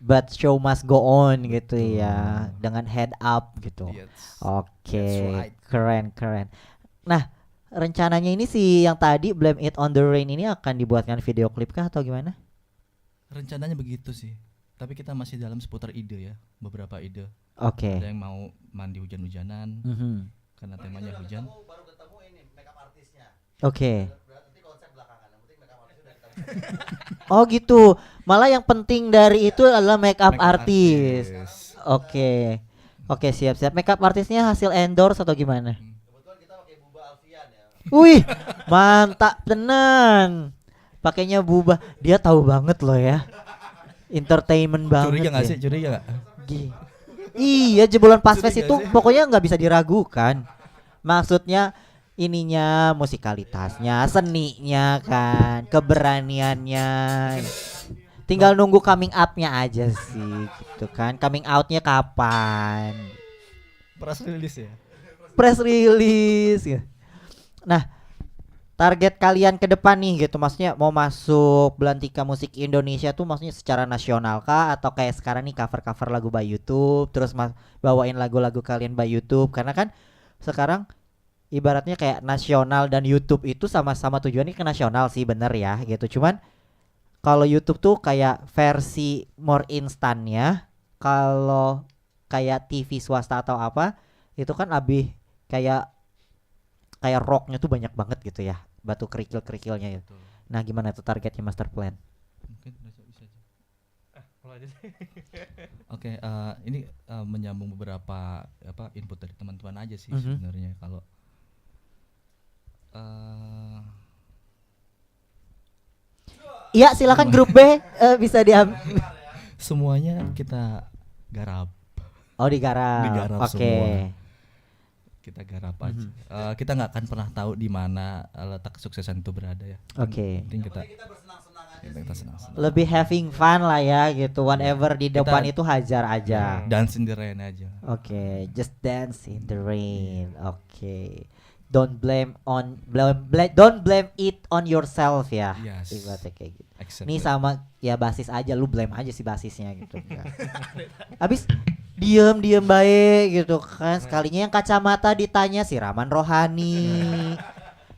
Speaker 6: But show must go on gitu ya, dengan head up gitu.
Speaker 7: Yes.
Speaker 6: Oke.
Speaker 7: That's right.
Speaker 6: Keren. Nah, rencananya ini sih yang tadi Blame It on the Rain ini akan dibuatkan video klip kah atau gimana?
Speaker 7: Rencananya begitu sih. Tapi kita masih dalam seputar ide ya, beberapa ide.
Speaker 6: Oke.
Speaker 7: Ada yang mau mandi hujan-hujanan, karena temanya hujan.
Speaker 10: Baru ketemu ini makeup artisnya.
Speaker 6: Oke.
Speaker 10: Berarti konsep belakangan. Yang penting makeup artisnya udah kita
Speaker 6: Oh gitu. Malah yang penting dari itu adalah makeup artis. Oke. Oke, siap. Makeup artisnya hasil endorse atau gimana?
Speaker 10: Kebetulan kita pakai Buba Alfian ya.
Speaker 6: Wih, mantap tenan. Pakainya Buba. Dia tahu banget loh ya. Entertainment banget.
Speaker 7: Curiga nggak
Speaker 6: ya.
Speaker 7: sih? Curiga nggak?
Speaker 6: Iya, jebolan Pasves
Speaker 7: Curiga
Speaker 6: itu
Speaker 7: sih.
Speaker 6: pokoknya nggak bisa diragukan. Maksudnya ininya, musikalitasnya, seninya kan, keberaniannya. Tinggal nunggu coming up-nya aja sih, gitu kan. Coming out-nya kapan?
Speaker 7: Press release ya.
Speaker 6: Press release. Ya. Nah, target kalian ke depan nih gitu, maksudnya mau masuk Belantika Musik Indonesia tuh maksudnya secara nasional kah atau kayak sekarang nih cover-cover lagu by YouTube terus bawain lagu-lagu kalian by YouTube, karena kan sekarang ibaratnya kayak nasional dan YouTube itu sama-sama tujuannya ke nasional sih, bener ya gitu. Cuman kalau YouTube tuh kayak versi more instannya, kalau kayak TV swasta atau apa itu kan lebih kayak rocknya tuh banyak banget gitu ya, batu kerikil-kerikilnya ya. Nah, gimana tuh targetnya master plan?
Speaker 7: Mungkin bisa aja.
Speaker 8: Kalau aja sih.
Speaker 7: Oke, ini menyambung beberapa input dari teman-teman aja sih sebenarnya. Kalau
Speaker 6: iya, silakan grup B bisa diambil.
Speaker 7: semuanya kita garap.
Speaker 6: Oh, digarap.
Speaker 7: Digarap
Speaker 6: Oke.
Speaker 7: semua. Kita garap aja. Kita nggak akan pernah tahu di mana letak kesuksesan itu berada ya.
Speaker 6: Oke.
Speaker 7: Penting kita senang-senang.
Speaker 6: Lebih having fun lah ya gitu. Whatever di depan itu hajar aja.
Speaker 7: Dance in the rain aja.
Speaker 6: Oke, just dance in the rain. Oke. Don't blame it on yourself ya.
Speaker 7: Yes.
Speaker 6: Ibaratnya kayak gitu.
Speaker 7: Accept
Speaker 6: Nih
Speaker 7: it.
Speaker 6: sama ya basis aja, lu blame aja si basisnya gitu. Habis diem baik gitu kan, sekalinya yang kacamata ditanya si Rahman Rohani.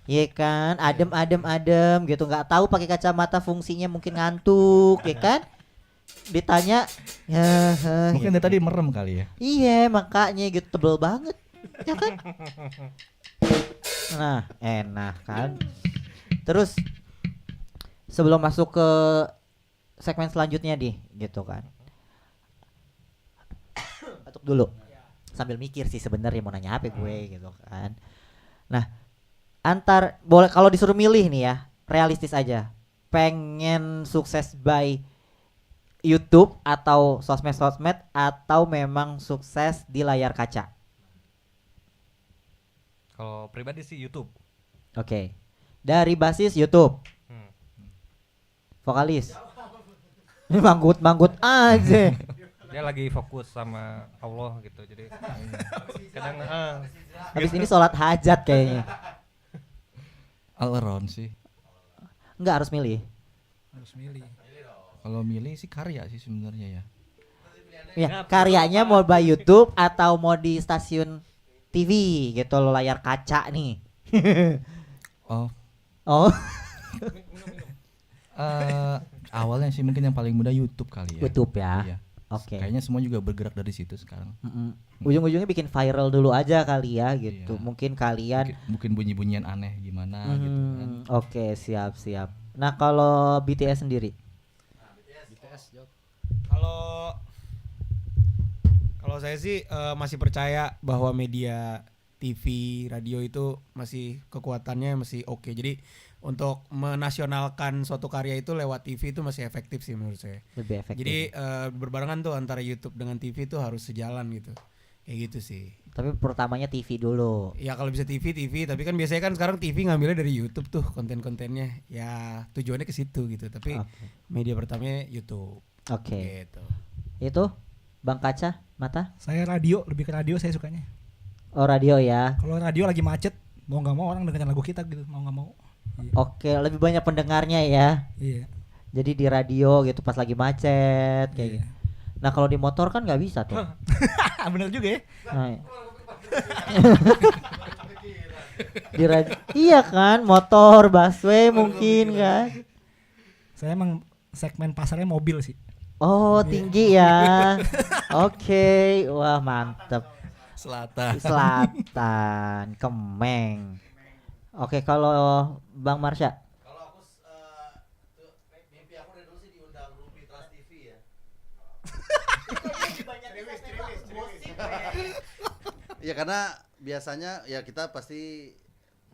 Speaker 6: Iya kan, adem gitu, nggak tahu pakai kacamata fungsinya, mungkin ngantuk ya kan. Ditanya ya
Speaker 7: Mungkin dari tadi merem kali ya.
Speaker 6: iya, makanya gitu, tebel banget ya kan. Nah, enak kan. Terus sebelum masuk ke segmen selanjutnya gitu kan, batuk dulu. sambil mikir sih sebenarnya mau nanya apa gue gitu kan. Nah, boleh kalau disuruh milih nih ya, realistis aja. Pengen sukses by YouTube atau sosmed atau memang sukses di layar kaca?
Speaker 8: Kalau pribadi sih YouTube.
Speaker 6: Oke. Dari basis YouTube. Vokalis. Ini manggut aja.
Speaker 8: Dia lagi fokus sama Allah gitu, jadi kadang
Speaker 6: habis ini sholat hajat kayaknya.
Speaker 7: All around sih.
Speaker 6: Enggak harus milih.
Speaker 7: Kalau milih sih karya sih sebenarnya ya.
Speaker 6: Ya, karyanya mau by YouTube atau mau di stasiun TV gitu lo, layar kaca nih. Oh.
Speaker 7: Awalnya sih mungkin yang paling mudah YouTube kali ya.
Speaker 6: YouTube ya.
Speaker 7: Iya.
Speaker 6: Oke.
Speaker 7: Kayaknya semua juga bergerak dari situ sekarang.
Speaker 6: Ujung-ujungnya bikin viral dulu aja kali ya gitu. Iya. Mungkin kalian
Speaker 7: mungkin bunyi-bunyian aneh gimana gitu kan.
Speaker 6: Oke, siap. Nah, kalau BTS sendiri?
Speaker 11: BTS jawab. Kalau saya sih masih percaya bahwa media TV, radio itu masih kekuatannya masih oke. Jadi untuk menasionalkan suatu karya itu lewat TV itu masih efektif sih menurut saya.
Speaker 6: Lebih efektif.
Speaker 11: Jadi berbarengan tuh antara YouTube dengan TV itu harus sejalan gitu. Kayak gitu sih.
Speaker 6: Tapi pertamanya TV dulu.
Speaker 11: Ya kalau bisa TV, tapi kan biasanya kan sekarang TV ngambilnya dari YouTube tuh konten-kontennya. Ya tujuannya ke situ gitu. Tapi media pertamanya YouTube.
Speaker 6: Oke.
Speaker 11: Gitu.
Speaker 6: Itu Bang Kaca, Mata?
Speaker 9: Saya radio, lebih ke radio saya sukanya.
Speaker 6: Oh, radio ya.
Speaker 9: Kalau radio lagi macet, mau nggak mau orang dengerin lagu kita gitu, mau nggak mau. Iya.
Speaker 6: Oke, lebih banyak pendengarnya ya.
Speaker 9: Iya.
Speaker 6: Jadi di radio gitu pas lagi macet kayak gitu. Nah, kalau di motor kan nggak bisa tuh.
Speaker 9: Bener juga ya.
Speaker 6: Nah, di radio, iya kan, motor, busway mungkin kan.
Speaker 9: Saya emang segmen pasarnya mobil sih.
Speaker 6: Oh, tinggi ya. Oke, wah mantep. Selatan, Kemeng. Oke, kalau Bang Marsha?
Speaker 10: Kalau aku mimpi aku dari dulu sih diundang Ruby Trans TV ya. Iya, karena biasanya ya kita pasti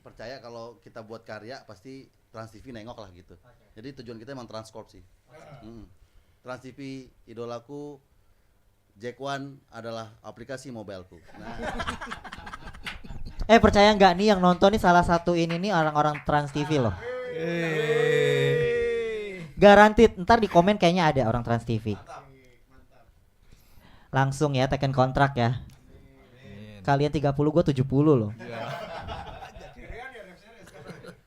Speaker 10: percaya kalau kita buat karya pasti Trans TV nengok lah gitu. Jadi tujuan kita emang Transcorp sih. Trans TV idolaku, Jack One adalah aplikasi mobileku. Nah.
Speaker 6: Percaya nggak nih yang nonton nih salah satu ini nih orang-orang Trans TV loh. Garanti, ntar di komen kayaknya ada orang Trans TV. Langsung ya teken kontrak ya. Kalian 30, gue 70 loh.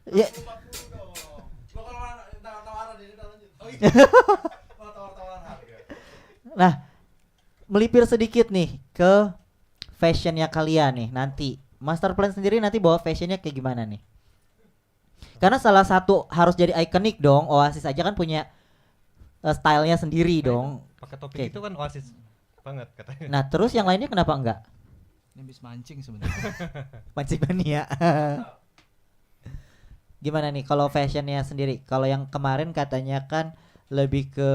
Speaker 6: Ya. Nah, melipir sedikit nih ke fashionnya kalian nih nanti. Master plan sendiri nanti bawa fashionnya kayak gimana nih? Karena salah satu harus jadi ikonik dong. Oasis aja kan punya stylenya sendiri dong.
Speaker 8: Pakai topik itu kan Oasis banget katanya.
Speaker 6: Nah, terus yang lainnya kenapa enggak?
Speaker 7: Ini habis mancing sebenarnya.
Speaker 6: Mancing mania. Gimana nih kalau fashionnya sendiri? Kalau yang kemarin katanya kan lebih ke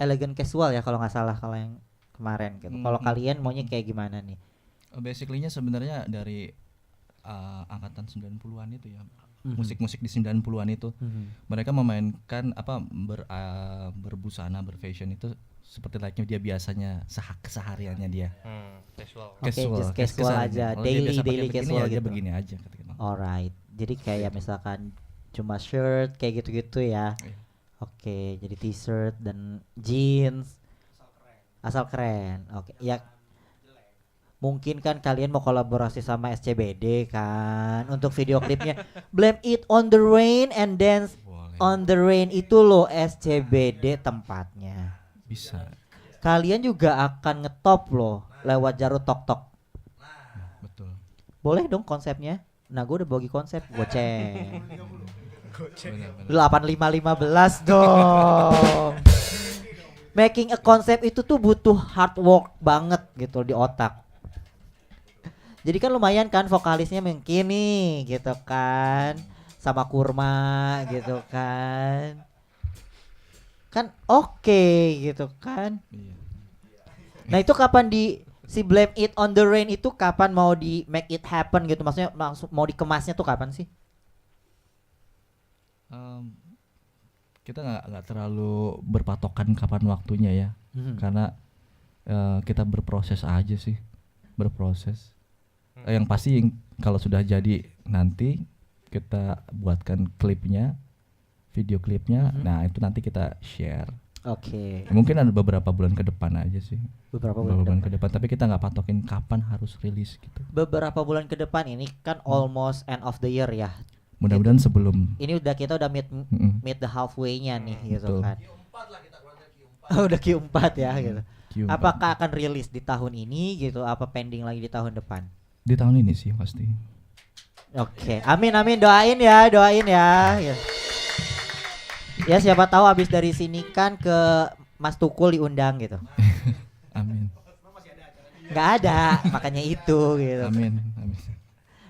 Speaker 6: elegan casual ya kalau nggak salah kalau yang kemarin gitu. Kalau kalian maunya kayak gimana nih?
Speaker 7: Basically-nya sebenarnya dari angkatan 90-an itu ya. Musik-musik di 90-an itu. Mereka memainkan berbusana, berfashion itu seperti layaknya dia biasanya kesehariannya dia.
Speaker 6: Casual aja, daily casual gitu.
Speaker 7: Begini aja ketika.
Speaker 6: Alright. Jadi kayak misalkan cuma shirt kayak gitu-gitu ya. Oke, jadi t-shirt dan jeans. Asal keren. Oke, ya. Mungkin kan kalian mau kolaborasi sama SCBD kan untuk video klipnya Blame It on the Rain and Dance on the Rain itu loh SCBD tempatnya.
Speaker 7: Bisa.
Speaker 6: Kalian juga akan ngetop loh lewat Jarut Tok Tok.
Speaker 7: Betul.
Speaker 6: Boleh dong konsepnya. Nah, gue udah bagi konsep goceng. 8515 dong. Making a concept itu tuh butuh hard work banget gitu di otak. Jadi kan lumayan kan vokalisnya mungkin nih gitu kan. Sama kurma gitu kan. Kan oke gitu kan. Nah, itu kapan Si Blame It on the Rain itu kapan mau di make it happen gitu? Maksudnya langsung mau dikemasnya tuh kapan sih?
Speaker 7: Kita nggak terlalu berpatokan kapan waktunya ya, karena kita berproses aja sih, berproses. Yang pasti kalau sudah jadi nanti kita buatkan klipnya, video klipnya, nah itu nanti kita share.
Speaker 6: Oke.
Speaker 7: Mungkin ada beberapa bulan ke depan aja sih.
Speaker 6: Beberapa bulan
Speaker 7: ke depan, tapi kita nggak patokin kapan harus rilis gitu.
Speaker 6: Beberapa bulan ke depan ini kan almost end of the year ya.
Speaker 7: Mudah-mudahan sebelum.
Speaker 6: Ini kita udah meet the halfway-nya nih gitu kan. Udah Q4 ya gitu. Q4. Apakah akan rilis di tahun ini gitu? Apa pending lagi di tahun depan?
Speaker 7: Di tahun ini sih pasti.
Speaker 6: Oke, amin doain ya. Ya siapa tahu abis dari sini kan ke Mas Tukul diundang gitu.
Speaker 7: Amin.
Speaker 6: Nggak ada, makanya itu gitu.
Speaker 7: Amin.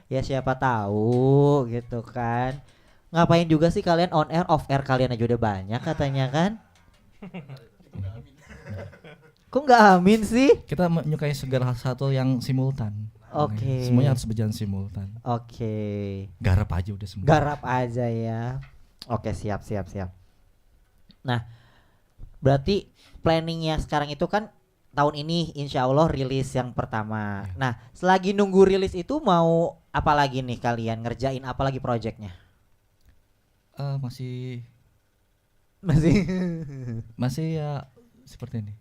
Speaker 6: Ya siapa tahu gitu kan. Ngapain juga sih kalian on air, off air kalian aja udah banyak katanya kan. Kok nggak amin sih?
Speaker 7: Kita menyukai segala sesuatu yang simultan.
Speaker 6: Oke.
Speaker 7: Semuanya harus berjalan simultan.
Speaker 6: Oke.
Speaker 7: Garap aja udah semua.
Speaker 6: Garap aja ya. Oke, siap. Nah, berarti planningnya sekarang itu kan tahun ini insya Allah rilis yang pertama. Nah, selagi nunggu rilis itu mau apa lagi nih kalian ngerjain apa lagi proyeknya?
Speaker 7: Masih ya seperti ini.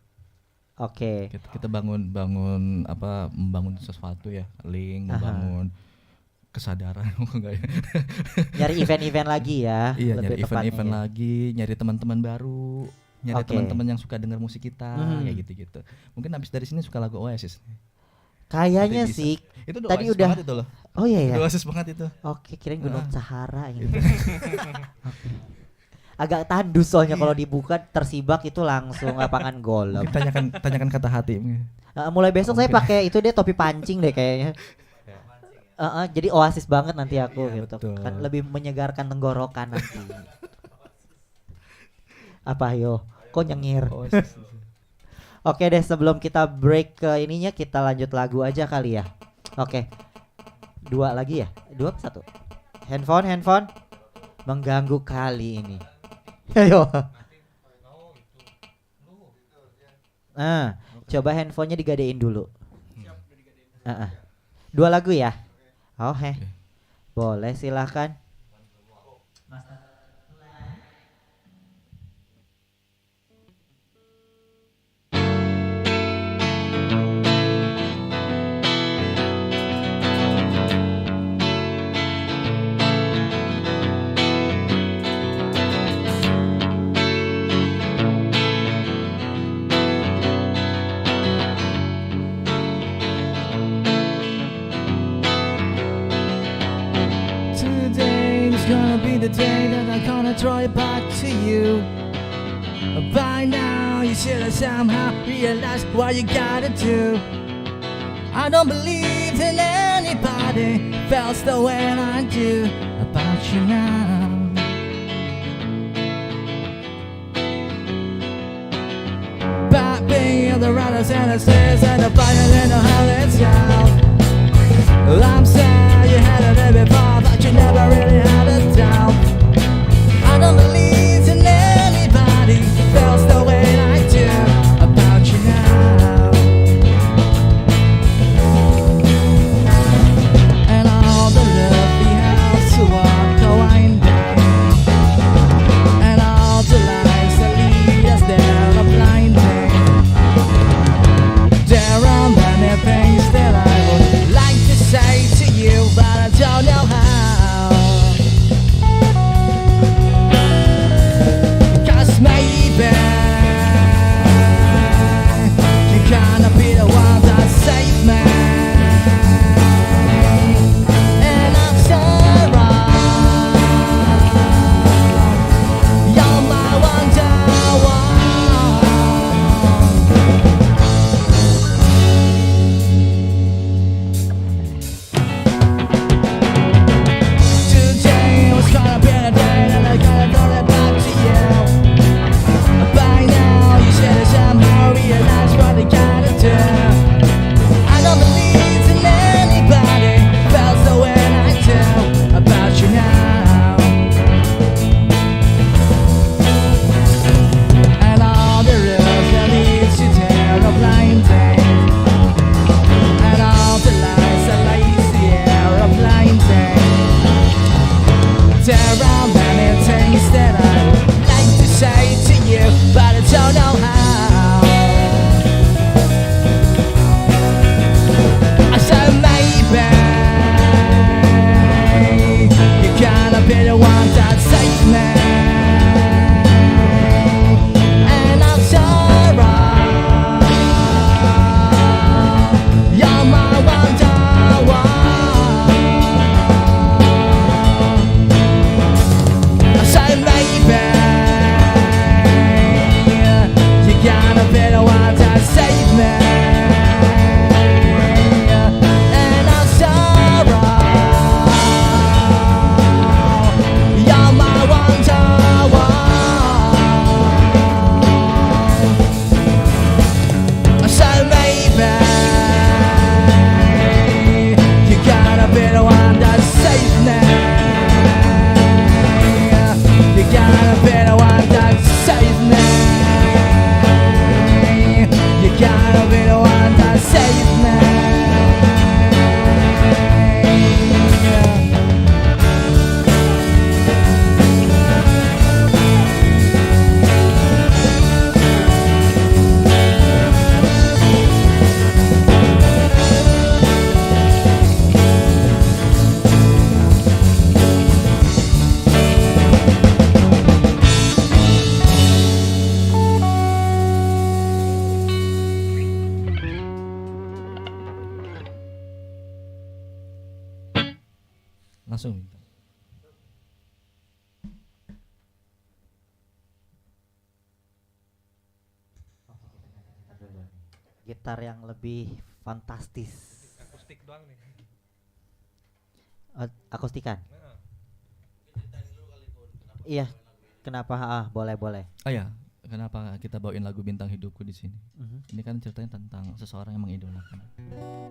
Speaker 6: Oke.
Speaker 7: Kita membangun sesuatu ya, link, membangun kesadaran.
Speaker 6: Nyari event-event lagi ya.
Speaker 7: Iya, nyari event-event lagi, nyari teman-teman baru, nyari teman-teman yang suka dengar musik kita, kayak gitu-gitu. Mungkin habis dari sini suka lagu Oasis.
Speaker 6: Kayaknya sih.
Speaker 7: Itu
Speaker 6: tadi udah.
Speaker 7: Itu loh.
Speaker 6: Oh iya ya.
Speaker 7: Oasis banget itu.
Speaker 6: Oke, kirain Gunung Sahara gitu. Okay. Agak tandus soalnya kalau dibuka tersibak itu langsung lapangan golf.
Speaker 7: Tanyakan kata hati.
Speaker 6: Mulai besok saya pakai itu deh, topi pancing deh kayaknya. Jadi Oasis banget nanti aku gitu.
Speaker 7: Betul.
Speaker 6: Kan lebih menyegarkan tenggorokan nanti. Apa yo? Kok nyengir? Oke deh, sebelum kita break ke ininya kita lanjut lagu aja kali ya. Oke. 2 lagi ya? 2 apa 1? Handphone mengganggu kali ini. Ayo. Coba handphonenya digadein dulu. 2 lagu ya? Oh boleh silahkan.
Speaker 5: The day that I'm gonna throw it back to you. By now you should have somehow realized what you gotta do. I don't believe in anybody feels the way I do about you now. But being the writers and the stairs and the fire and the hell it's out. I'm sorry you had it there before, but you never really had a doubt. I don't believe in anybody feels the way I do about you now. And all the love we have to walk a winding, and all the lies that lead us there are blinding. There are many things that I would like to say to you,
Speaker 7: langsung minta.
Speaker 6: Gitar yang lebih fantastis.
Speaker 8: Akustik doang nih.
Speaker 6: Akustikan. Iya, kenapa? Boleh.
Speaker 7: Oh ya, kenapa kita bawain lagu Bintang Hidupku di sini? Ini kan ceritanya tentang seseorang yang mengidolakan.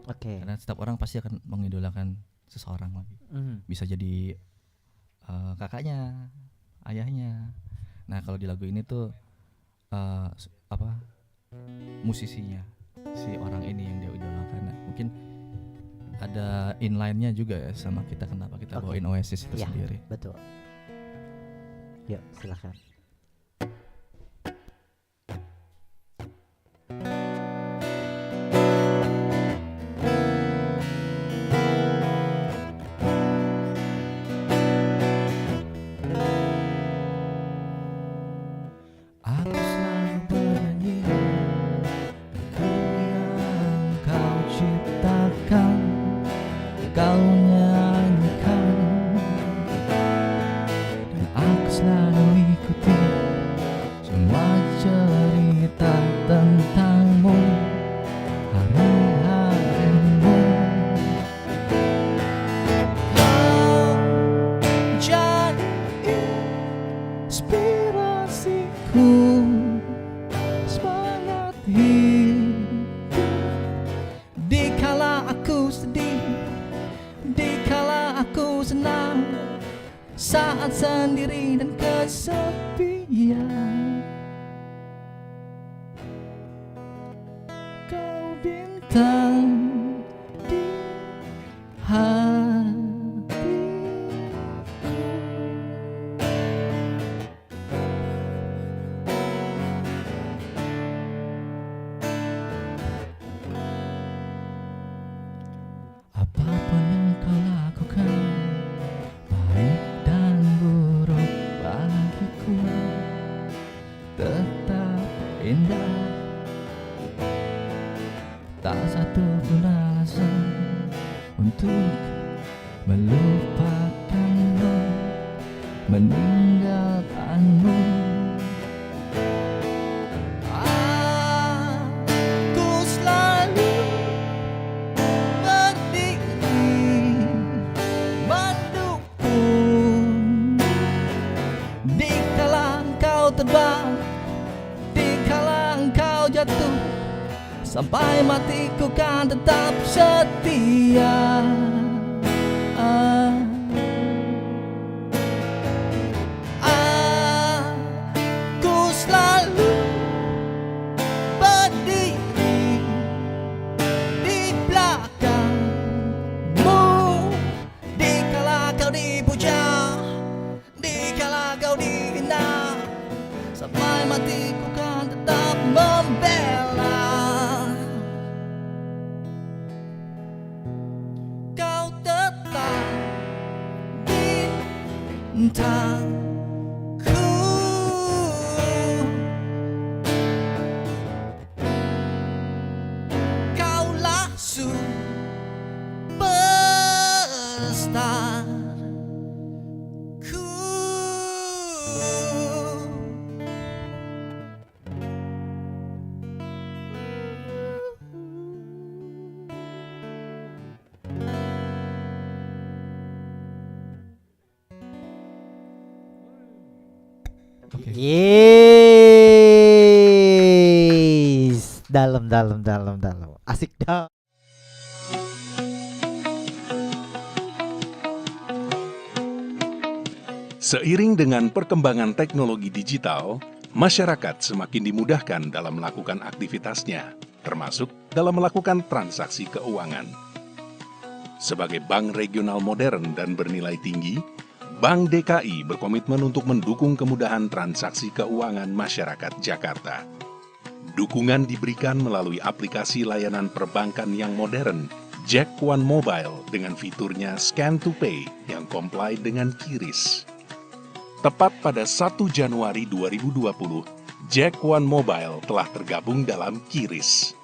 Speaker 6: Oke.
Speaker 7: Karena setiap orang pasti akan mengidolakan seseorang lagi. Bisa jadi kakaknya, ayahnya. Nah kalau di lagu ini tuh musisinya si orang ini yang dia idolakan. Nah, mungkin ada inline-nya juga ya sama kita, kenapa kita bawain Oasis itu sendiri.
Speaker 6: Betul. Yuk silakan.
Speaker 5: Aku selalu bernyanyi lagu yang kau ciptakan, kau nyanyikan, dan aku selalu ikuti semua cerita tentangmu, hari-harimu. Kau jadi inspirasiku, semangat hidup dikala aku sedih, dikala aku senang, saat sendiri dan kesepian. Kau bintang di hatiku. Apapun yang kau lakukan, baik dan buruk bagiku, tetap indah. Tak satu pun alasan untuk melupakanmu, meninggalkanmu. Aku selalu berdiri mendukung, dikala engkau terbang, dikala engkau jatuh, sampai matiku kan tetap setia. Aku selalu berdiri di belakangmu, dikala kau dipuja, dikala kau dihina, sampai matiku kan tetap membela. Kau tetap bintangku. Kaulah superstarku.
Speaker 6: Yes, dalam. Asik dah.
Speaker 1: Seiring dengan perkembangan teknologi digital, masyarakat semakin dimudahkan dalam melakukan aktivitasnya, termasuk dalam melakukan transaksi keuangan. Sebagai bank regional modern dan bernilai tinggi, Bank DKI berkomitmen untuk mendukung kemudahan transaksi keuangan masyarakat Jakarta. Dukungan diberikan melalui aplikasi layanan perbankan yang modern, Jack One Mobile dengan fiturnya Scan to Pay yang comply dengan QRIS. Tepat pada 1 Januari 2020, Jack One Mobile telah tergabung dalam QRIS.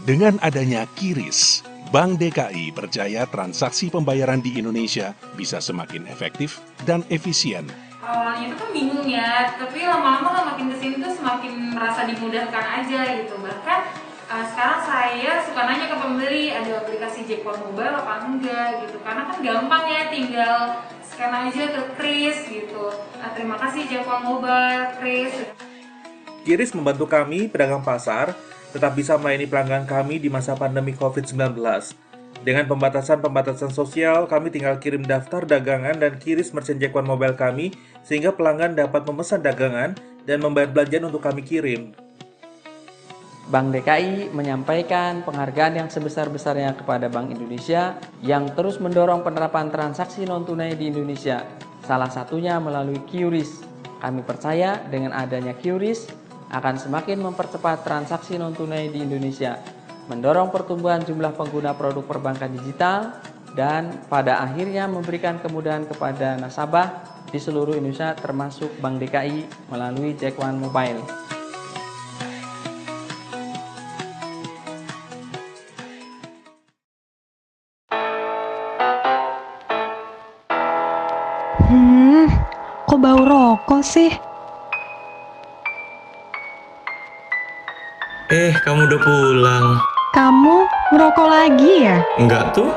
Speaker 1: Dengan adanya QRIS, Bank DKI percaya transaksi pembayaran di Indonesia bisa semakin efektif dan efisien.
Speaker 2: Awalnya itu kan bingung ya, tapi lama-lama kan makin kesini tuh semakin merasa dimudahkan aja gitu. Bahkan sekarang saya suka nanya ke pembeli ada aplikasi Jackpot Mobile apa enggak gitu, karena kan gampang ya, tinggal scan aja ke Kris gitu. Terima kasih Jackpot Mobile, Kris.
Speaker 3: Kiris membantu kami, pedagang pasar, tetap bisa melayani pelanggan kami di masa pandemi COVID-19. Dengan pembatasan-pembatasan sosial, kami tinggal kirim daftar dagangan dan kiris merchant Jackpot Mobile kami, sehingga pelanggan dapat memesan dagangan dan membayar belanjaan untuk kami kirim.
Speaker 4: Bank DKI menyampaikan penghargaan yang sebesar-besarnya kepada Bank Indonesia yang terus mendorong penerapan transaksi non-tunai di Indonesia. Salah satunya melalui QRIS. Kami percaya dengan adanya QRIS akan semakin mempercepat transaksi non-tunai di Indonesia, mendorong pertumbuhan jumlah pengguna produk perbankan digital, dan pada akhirnya memberikan kemudahan kepada nasabah di seluruh Indonesia termasuk Bank DKI melalui Jackpot Mobile.
Speaker 12: Kok bau rokok sih?
Speaker 13: Kamu udah pulang.
Speaker 12: Kamu ngerokok lagi ya?
Speaker 13: Enggak tuh.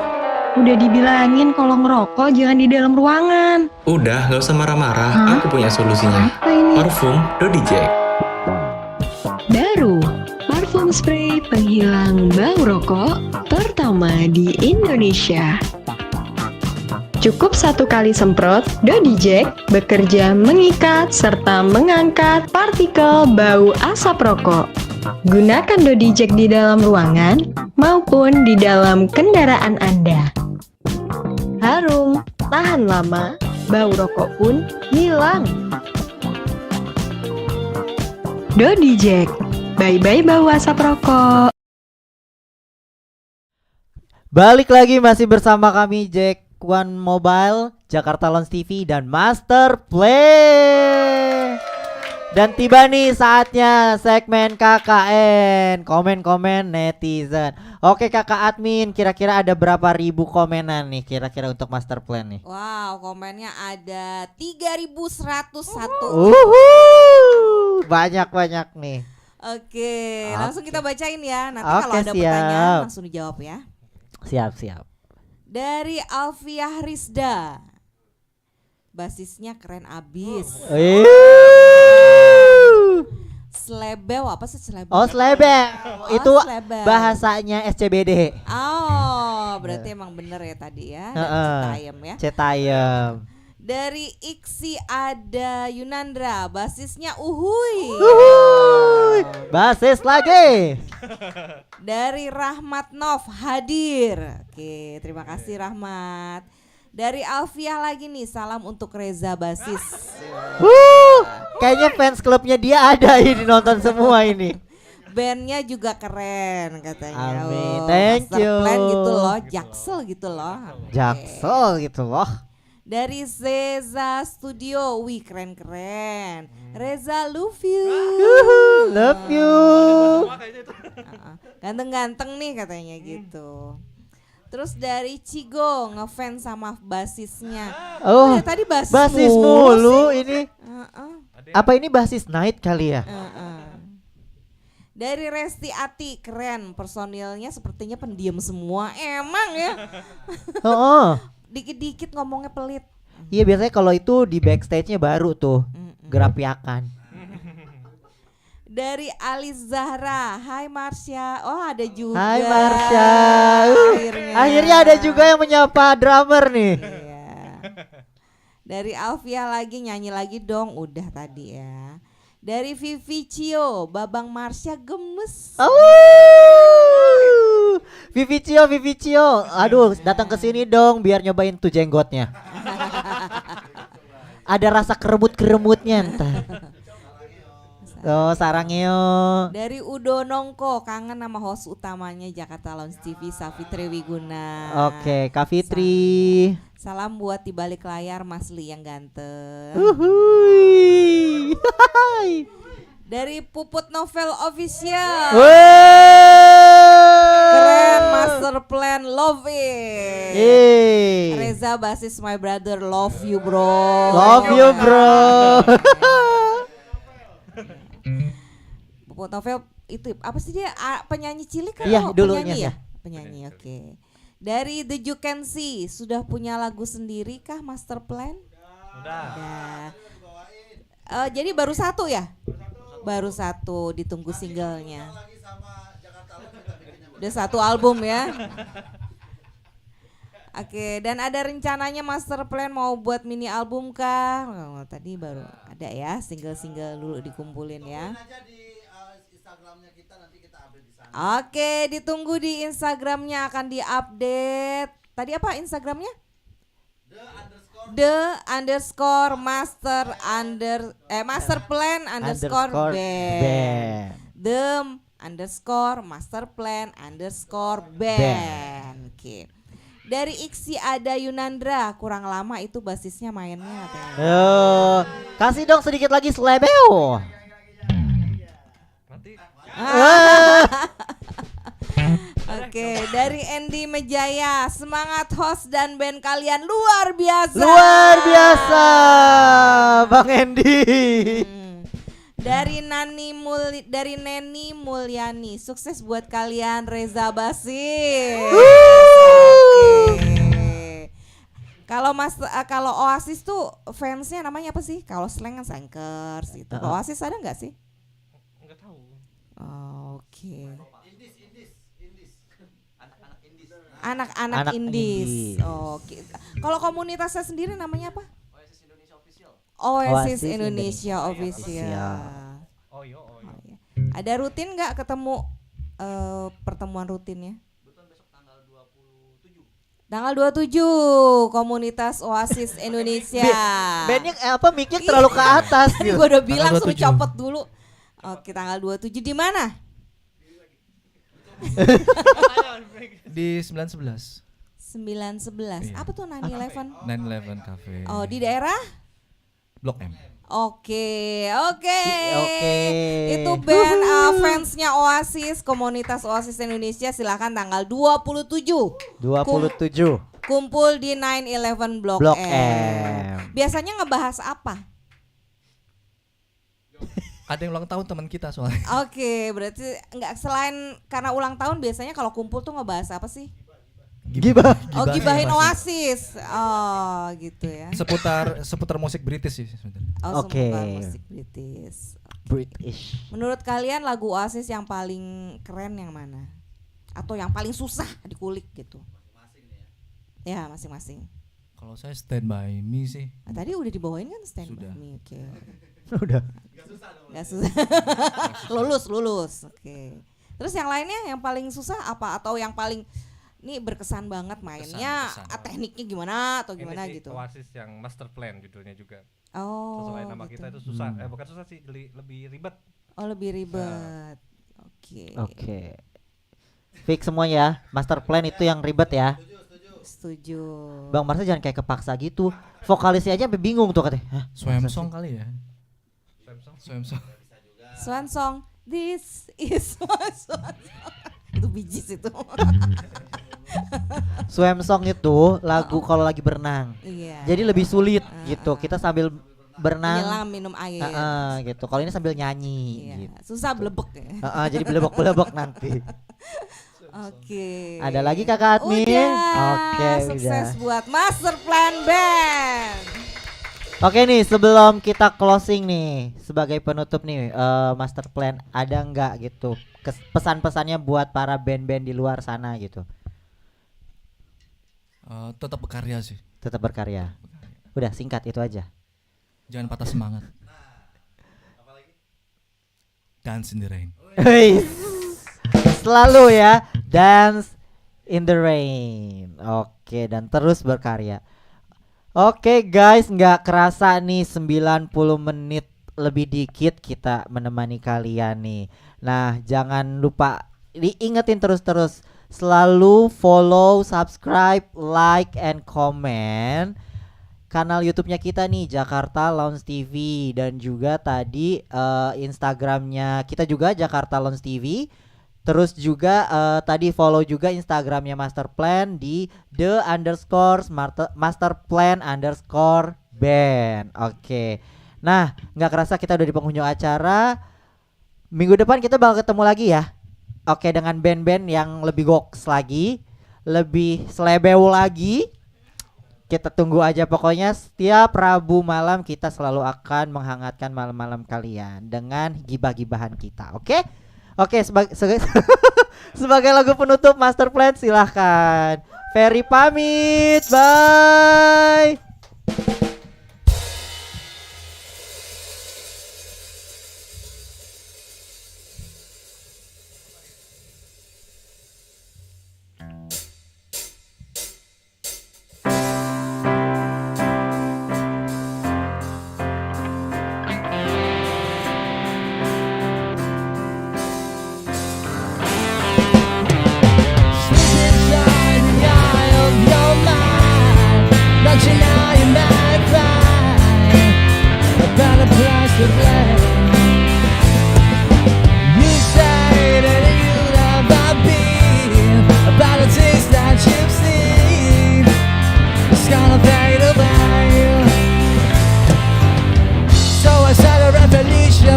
Speaker 12: Udah dibilangin kalau ngerokok jangan di dalam ruangan.
Speaker 13: Udah, gak usah marah-marah. Aku punya solusinya. Parfum Dodi Jack.
Speaker 12: Baru, parfum spray penghilang bau rokok pertama di Indonesia. Cukup 1 kali semprot, Dodi Jack bekerja mengikat serta mengangkat partikel bau asap rokok. Gunakan Dodi Jack di dalam ruangan maupun di dalam kendaraan Anda. Harum, tahan lama, bau rokok pun hilang. Dodi Jack, bye-bye bau asap rokok.
Speaker 6: Balik lagi masih bersama kami Jackpot Mobile, Jakarta Lounge TV, dan Master Play. Dan tiba nih saatnya segmen KKN, komen-komen netizen. Oke kakak admin, kira-kira ada berapa ribu komenan nih kira-kira untuk Master Plan nih?
Speaker 14: Wow, komennya ada 3.101.
Speaker 6: Banyak-banyak nih.
Speaker 14: Oke, langsung kita bacain ya. Nanti kalau ada
Speaker 6: siap.
Speaker 14: pertanyaan langsung dijawab ya.
Speaker 6: Siap.
Speaker 14: Dari Alfiah Rizda, basisnya keren abis. Slebel, apa sih slebel?
Speaker 6: Oh slebel, itu
Speaker 14: slebel.
Speaker 6: bahasanya SCBD.
Speaker 14: Oh, berarti emang bener ya tadi ya. Cetayem ya.
Speaker 6: Cetayem.
Speaker 14: Dari Iksi ada Yunandra, basisnya Uhuy.
Speaker 6: Basis lagi.
Speaker 14: Dari Rahmat Nov hadir. Oke, terima kasih Rahmat. Dari Alfiah lagi nih, salam untuk Reza basis.
Speaker 6: Kayaknya fans klubnya dia ada ini nonton semua ini.
Speaker 14: Bandnya juga keren katanya.
Speaker 6: Amin, thank you.
Speaker 14: Master Plan gitu loh, Jaksel gitu loh.
Speaker 6: Jaksel gitu loh.
Speaker 14: Dari Zeza Studio, wih keren-keren. Reza love you.
Speaker 6: Love you.
Speaker 14: Ganteng-ganteng nih katanya gitu. Terus dari Cigo, ngefans sama basisnya.
Speaker 6: Oh,
Speaker 14: tadi
Speaker 6: basis mulu ini. Apa ini basis night kali ya?
Speaker 14: Dari Resti Ati, keren. Personilnya sepertinya pendiam semua. Emang ya. Dikit-dikit ngomongnya pelit.
Speaker 6: Iya biasanya kalau itu di backstage-nya baru tuh gerapiakan.
Speaker 14: Dari Alis Zahra, hai Marsha. Oh ada juga.
Speaker 6: Hai Marsha. Akhirnya ada juga yang menyapa drummer nih.
Speaker 14: Iya. Dari Alfia lagi, nyanyi lagi dong. Udah tadi ya. Dari Vivi Cio, Babang Marsha gemes.
Speaker 6: Vivi Cio. Aduh, datang ke sini dong biar nyobain tuh jenggotnya. Ada rasa keremut-keremutnya entar. Oh, sarangnya.
Speaker 14: Dari Udo Nongko, kangen sama host utamanya Jakarta Lounge TV, Safitri Wiguna.
Speaker 6: Oke, Kak Fitri.
Speaker 14: Salam buat di balik layar Mas Li yang ganteng. Dari Puput Novel Official. Keren Master Plan Love It.
Speaker 6: Yeay.
Speaker 14: Reza Basis My Brother Love You Bro.
Speaker 6: Love you bro.
Speaker 14: Puput Novel itu apa sih dia penyanyi cilik kan?
Speaker 6: Iya, dulunya
Speaker 14: penyanyi ya.
Speaker 6: ya.
Speaker 14: Penyanyi oke. Dari The You Can See sudah punya lagu sendiri kah Master Plan? Udah. Jadi baru satu ya? Baru satu, ditunggu singlenya. Udah satu album ya. Oke, dan ada rencananya Master Plan mau buat mini album kah? Oh, tadi baru ada ya, single-single dulu dikumpulin ya. Oke, ditunggu di Instagramnya akan diupdate. Tadi apa Instagramnya? Master Plan underscore band. Master Plan underscore band. Oke. Dari Iksi ada Yunandra, kurang lama itu basisnya mainnya.
Speaker 6: Kasih dong sedikit lagi selebeo.
Speaker 14: Oke, dari Andy Mejaya, semangat host dan band kalian luar biasa.
Speaker 6: Luar biasa, Bang Andy.
Speaker 14: Dari Neni Mulyani, sukses buat kalian Reza Basis. Kalau Oasis tuh fansnya namanya apa sih? Kalau slang kan Slankers gitu. Oasis ada nggak sih?
Speaker 8: Nggak tahu.
Speaker 14: Oke. Anak-anak indies. Oke. Kalau komunitasnya sendiri namanya apa? Oasis Indonesia Official. Oh iya. Ada rutin nggak ketemu pertemuan rutinnya? Tanggal 27 komunitas Oasis Indonesia.
Speaker 6: Bandnya mic-nya terlalu ke atas.
Speaker 14: Tadi gue udah bilang suruh copot dulu. Oke, tanggal 27 di mana?
Speaker 7: Di 911.
Speaker 14: 911. Apa tuh 911?
Speaker 7: 911 Cafe.
Speaker 14: Oh, di daerah?
Speaker 7: Blok M.
Speaker 14: Oke. Itu band fansnya Oasis, komunitas Oasis Indonesia, silakan tanggal 27. Kumpul di 911 Blok M. Biasanya ngebahas apa?
Speaker 7: Ada yang ulang tahun teman kita soalnya.
Speaker 14: Oke, berarti nggak selain karena ulang tahun biasanya kalau kumpul tuh ngebahas apa sih? Gibahin Oasis. Oh, gitu ya.
Speaker 7: Seputar musik British sih sebenarnya.
Speaker 14: Seputar musik British. Menurut kalian lagu Oasis yang paling keren yang mana? Atau yang paling susah dikulik gitu? Ya, masing-masing.
Speaker 7: Kalau saya Stand By Me sih.
Speaker 14: Tadi udah dibawain kan Stand By Me. Oke.
Speaker 6: Udah.
Speaker 14: Gak susah. lulus. Oke. Terus yang lainnya yang paling susah apa? Atau yang paling ini berkesan banget mainnya, tekniknya gimana atau gimana
Speaker 8: ini
Speaker 14: gitu?
Speaker 8: Oasis yang Master Plan judulnya juga.
Speaker 14: Oh.
Speaker 8: Sesuai nama
Speaker 14: gitu.
Speaker 8: kita itu susah. Bukan susah sih, lebih ribet.
Speaker 14: Oh, lebih ribet.
Speaker 6: Oke. Fix semua ya. Master Plan itu yang ribet ya.
Speaker 14: Setuju.
Speaker 6: Bang Marsa jangan kayak kepaksa gitu. Vokalisnya aja sampai bingung tuh katanya.
Speaker 7: Swam song kali ya.
Speaker 14: Swan song. This is my swan song. Itu bijis itu.
Speaker 6: Swam song itu lagu kalau lagi berenang.
Speaker 14: Iya.
Speaker 6: Jadi lebih sulit gitu. Kita sambil berenang.
Speaker 14: Menyelam minum air.
Speaker 6: Gitu. Kalau ini sambil nyanyi.
Speaker 14: Iya.
Speaker 6: Gitu.
Speaker 14: Susah belebek ya.
Speaker 6: Jadi belebek nanti.
Speaker 14: Oke.
Speaker 6: Ada lagi Kakak Admin? Oke,
Speaker 14: sukses buat Master Plan Band.
Speaker 6: Oke nih, sebelum kita closing nih, sebagai penutup nih, Master Plan ada nggak gitu pesan-pesannya buat para band-band di luar sana gitu?
Speaker 7: Tetap berkarya sih.
Speaker 6: Tetap berkarya. Udah singkat itu aja.
Speaker 7: Jangan patah semangat. Dance in the rain.
Speaker 6: Selalu ya, dance in the rain. Oke, dan terus berkarya. Oke guys, nggak kerasa nih 90 menit lebih dikit kita menemani kalian nih. Nah, jangan lupa diingetin terus-terus selalu follow, subscribe, like, and comment kanal YouTube-nya kita nih, Jakarta Lounge TV, dan juga tadi Instagramnya kita juga Jakarta Lounge TV. Terus juga tadi follow juga Instagramnya Masterplan di _masterplan_band. Oke. Nah, nggak kerasa kita udah di penghujung acara. Minggu depan kita bakal ketemu lagi ya. Oke, dengan band-band yang lebih goks lagi, lebih selebew lagi. Kita tunggu aja, pokoknya setiap Rabu malam kita selalu akan menghangatkan malam-malam kalian dengan gibah-gibahan kita. Oke? Oke, sebagai lagu penutup Masterplan silahkan. Ferry pamit, bye.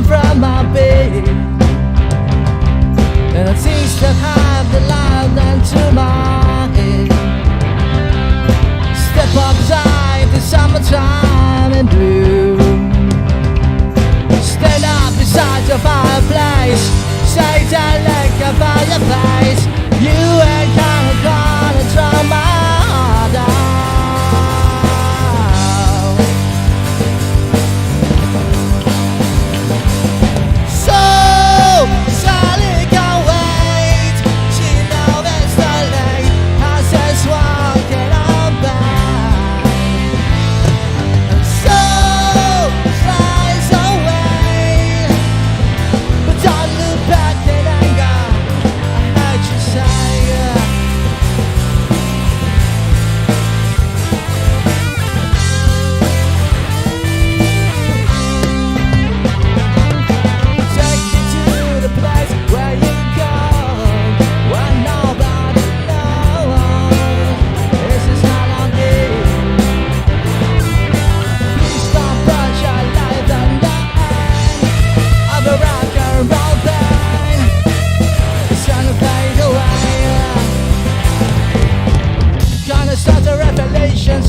Speaker 6: From my bed, and the things that have the light into my head. Step outside the summertime and bloom. Stand up beside the fireplace, say that like a fireplace. You ain't gonna draw my heart out.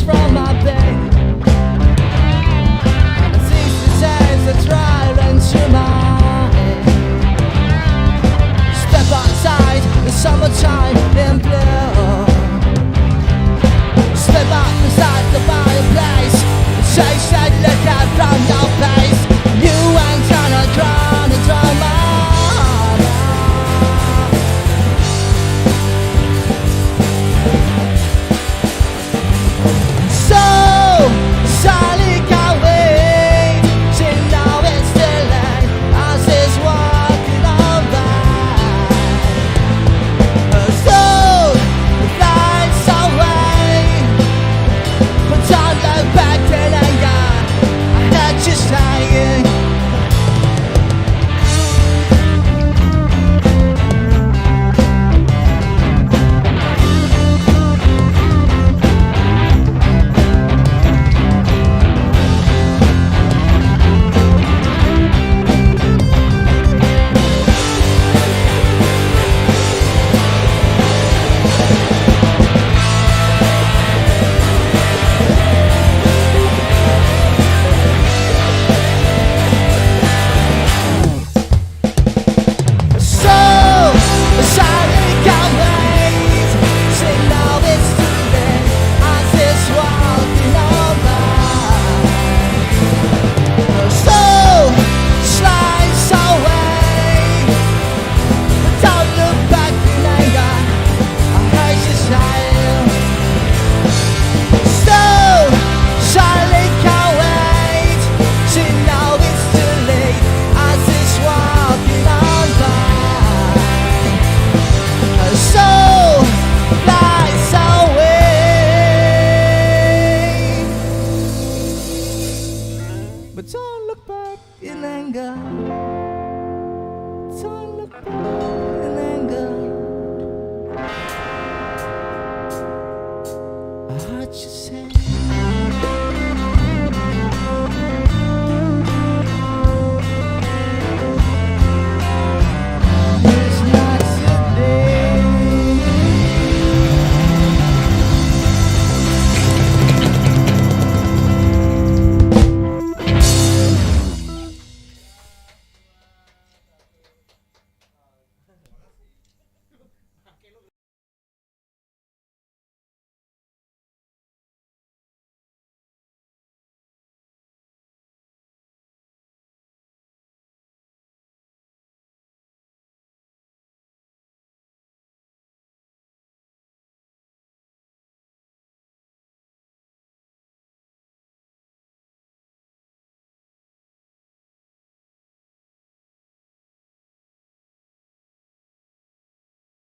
Speaker 6: From my bed, and the things it says that's right into my head. Step outside the summertime in blue. Step out beside the fireplace. Say, look out from your face. You ain't gonna draw my heart out. So, Sally can't wait till now it's too late as it's walking on by. So, flies away, but don't look back in anger. I heard you saying. But don't look back in anger.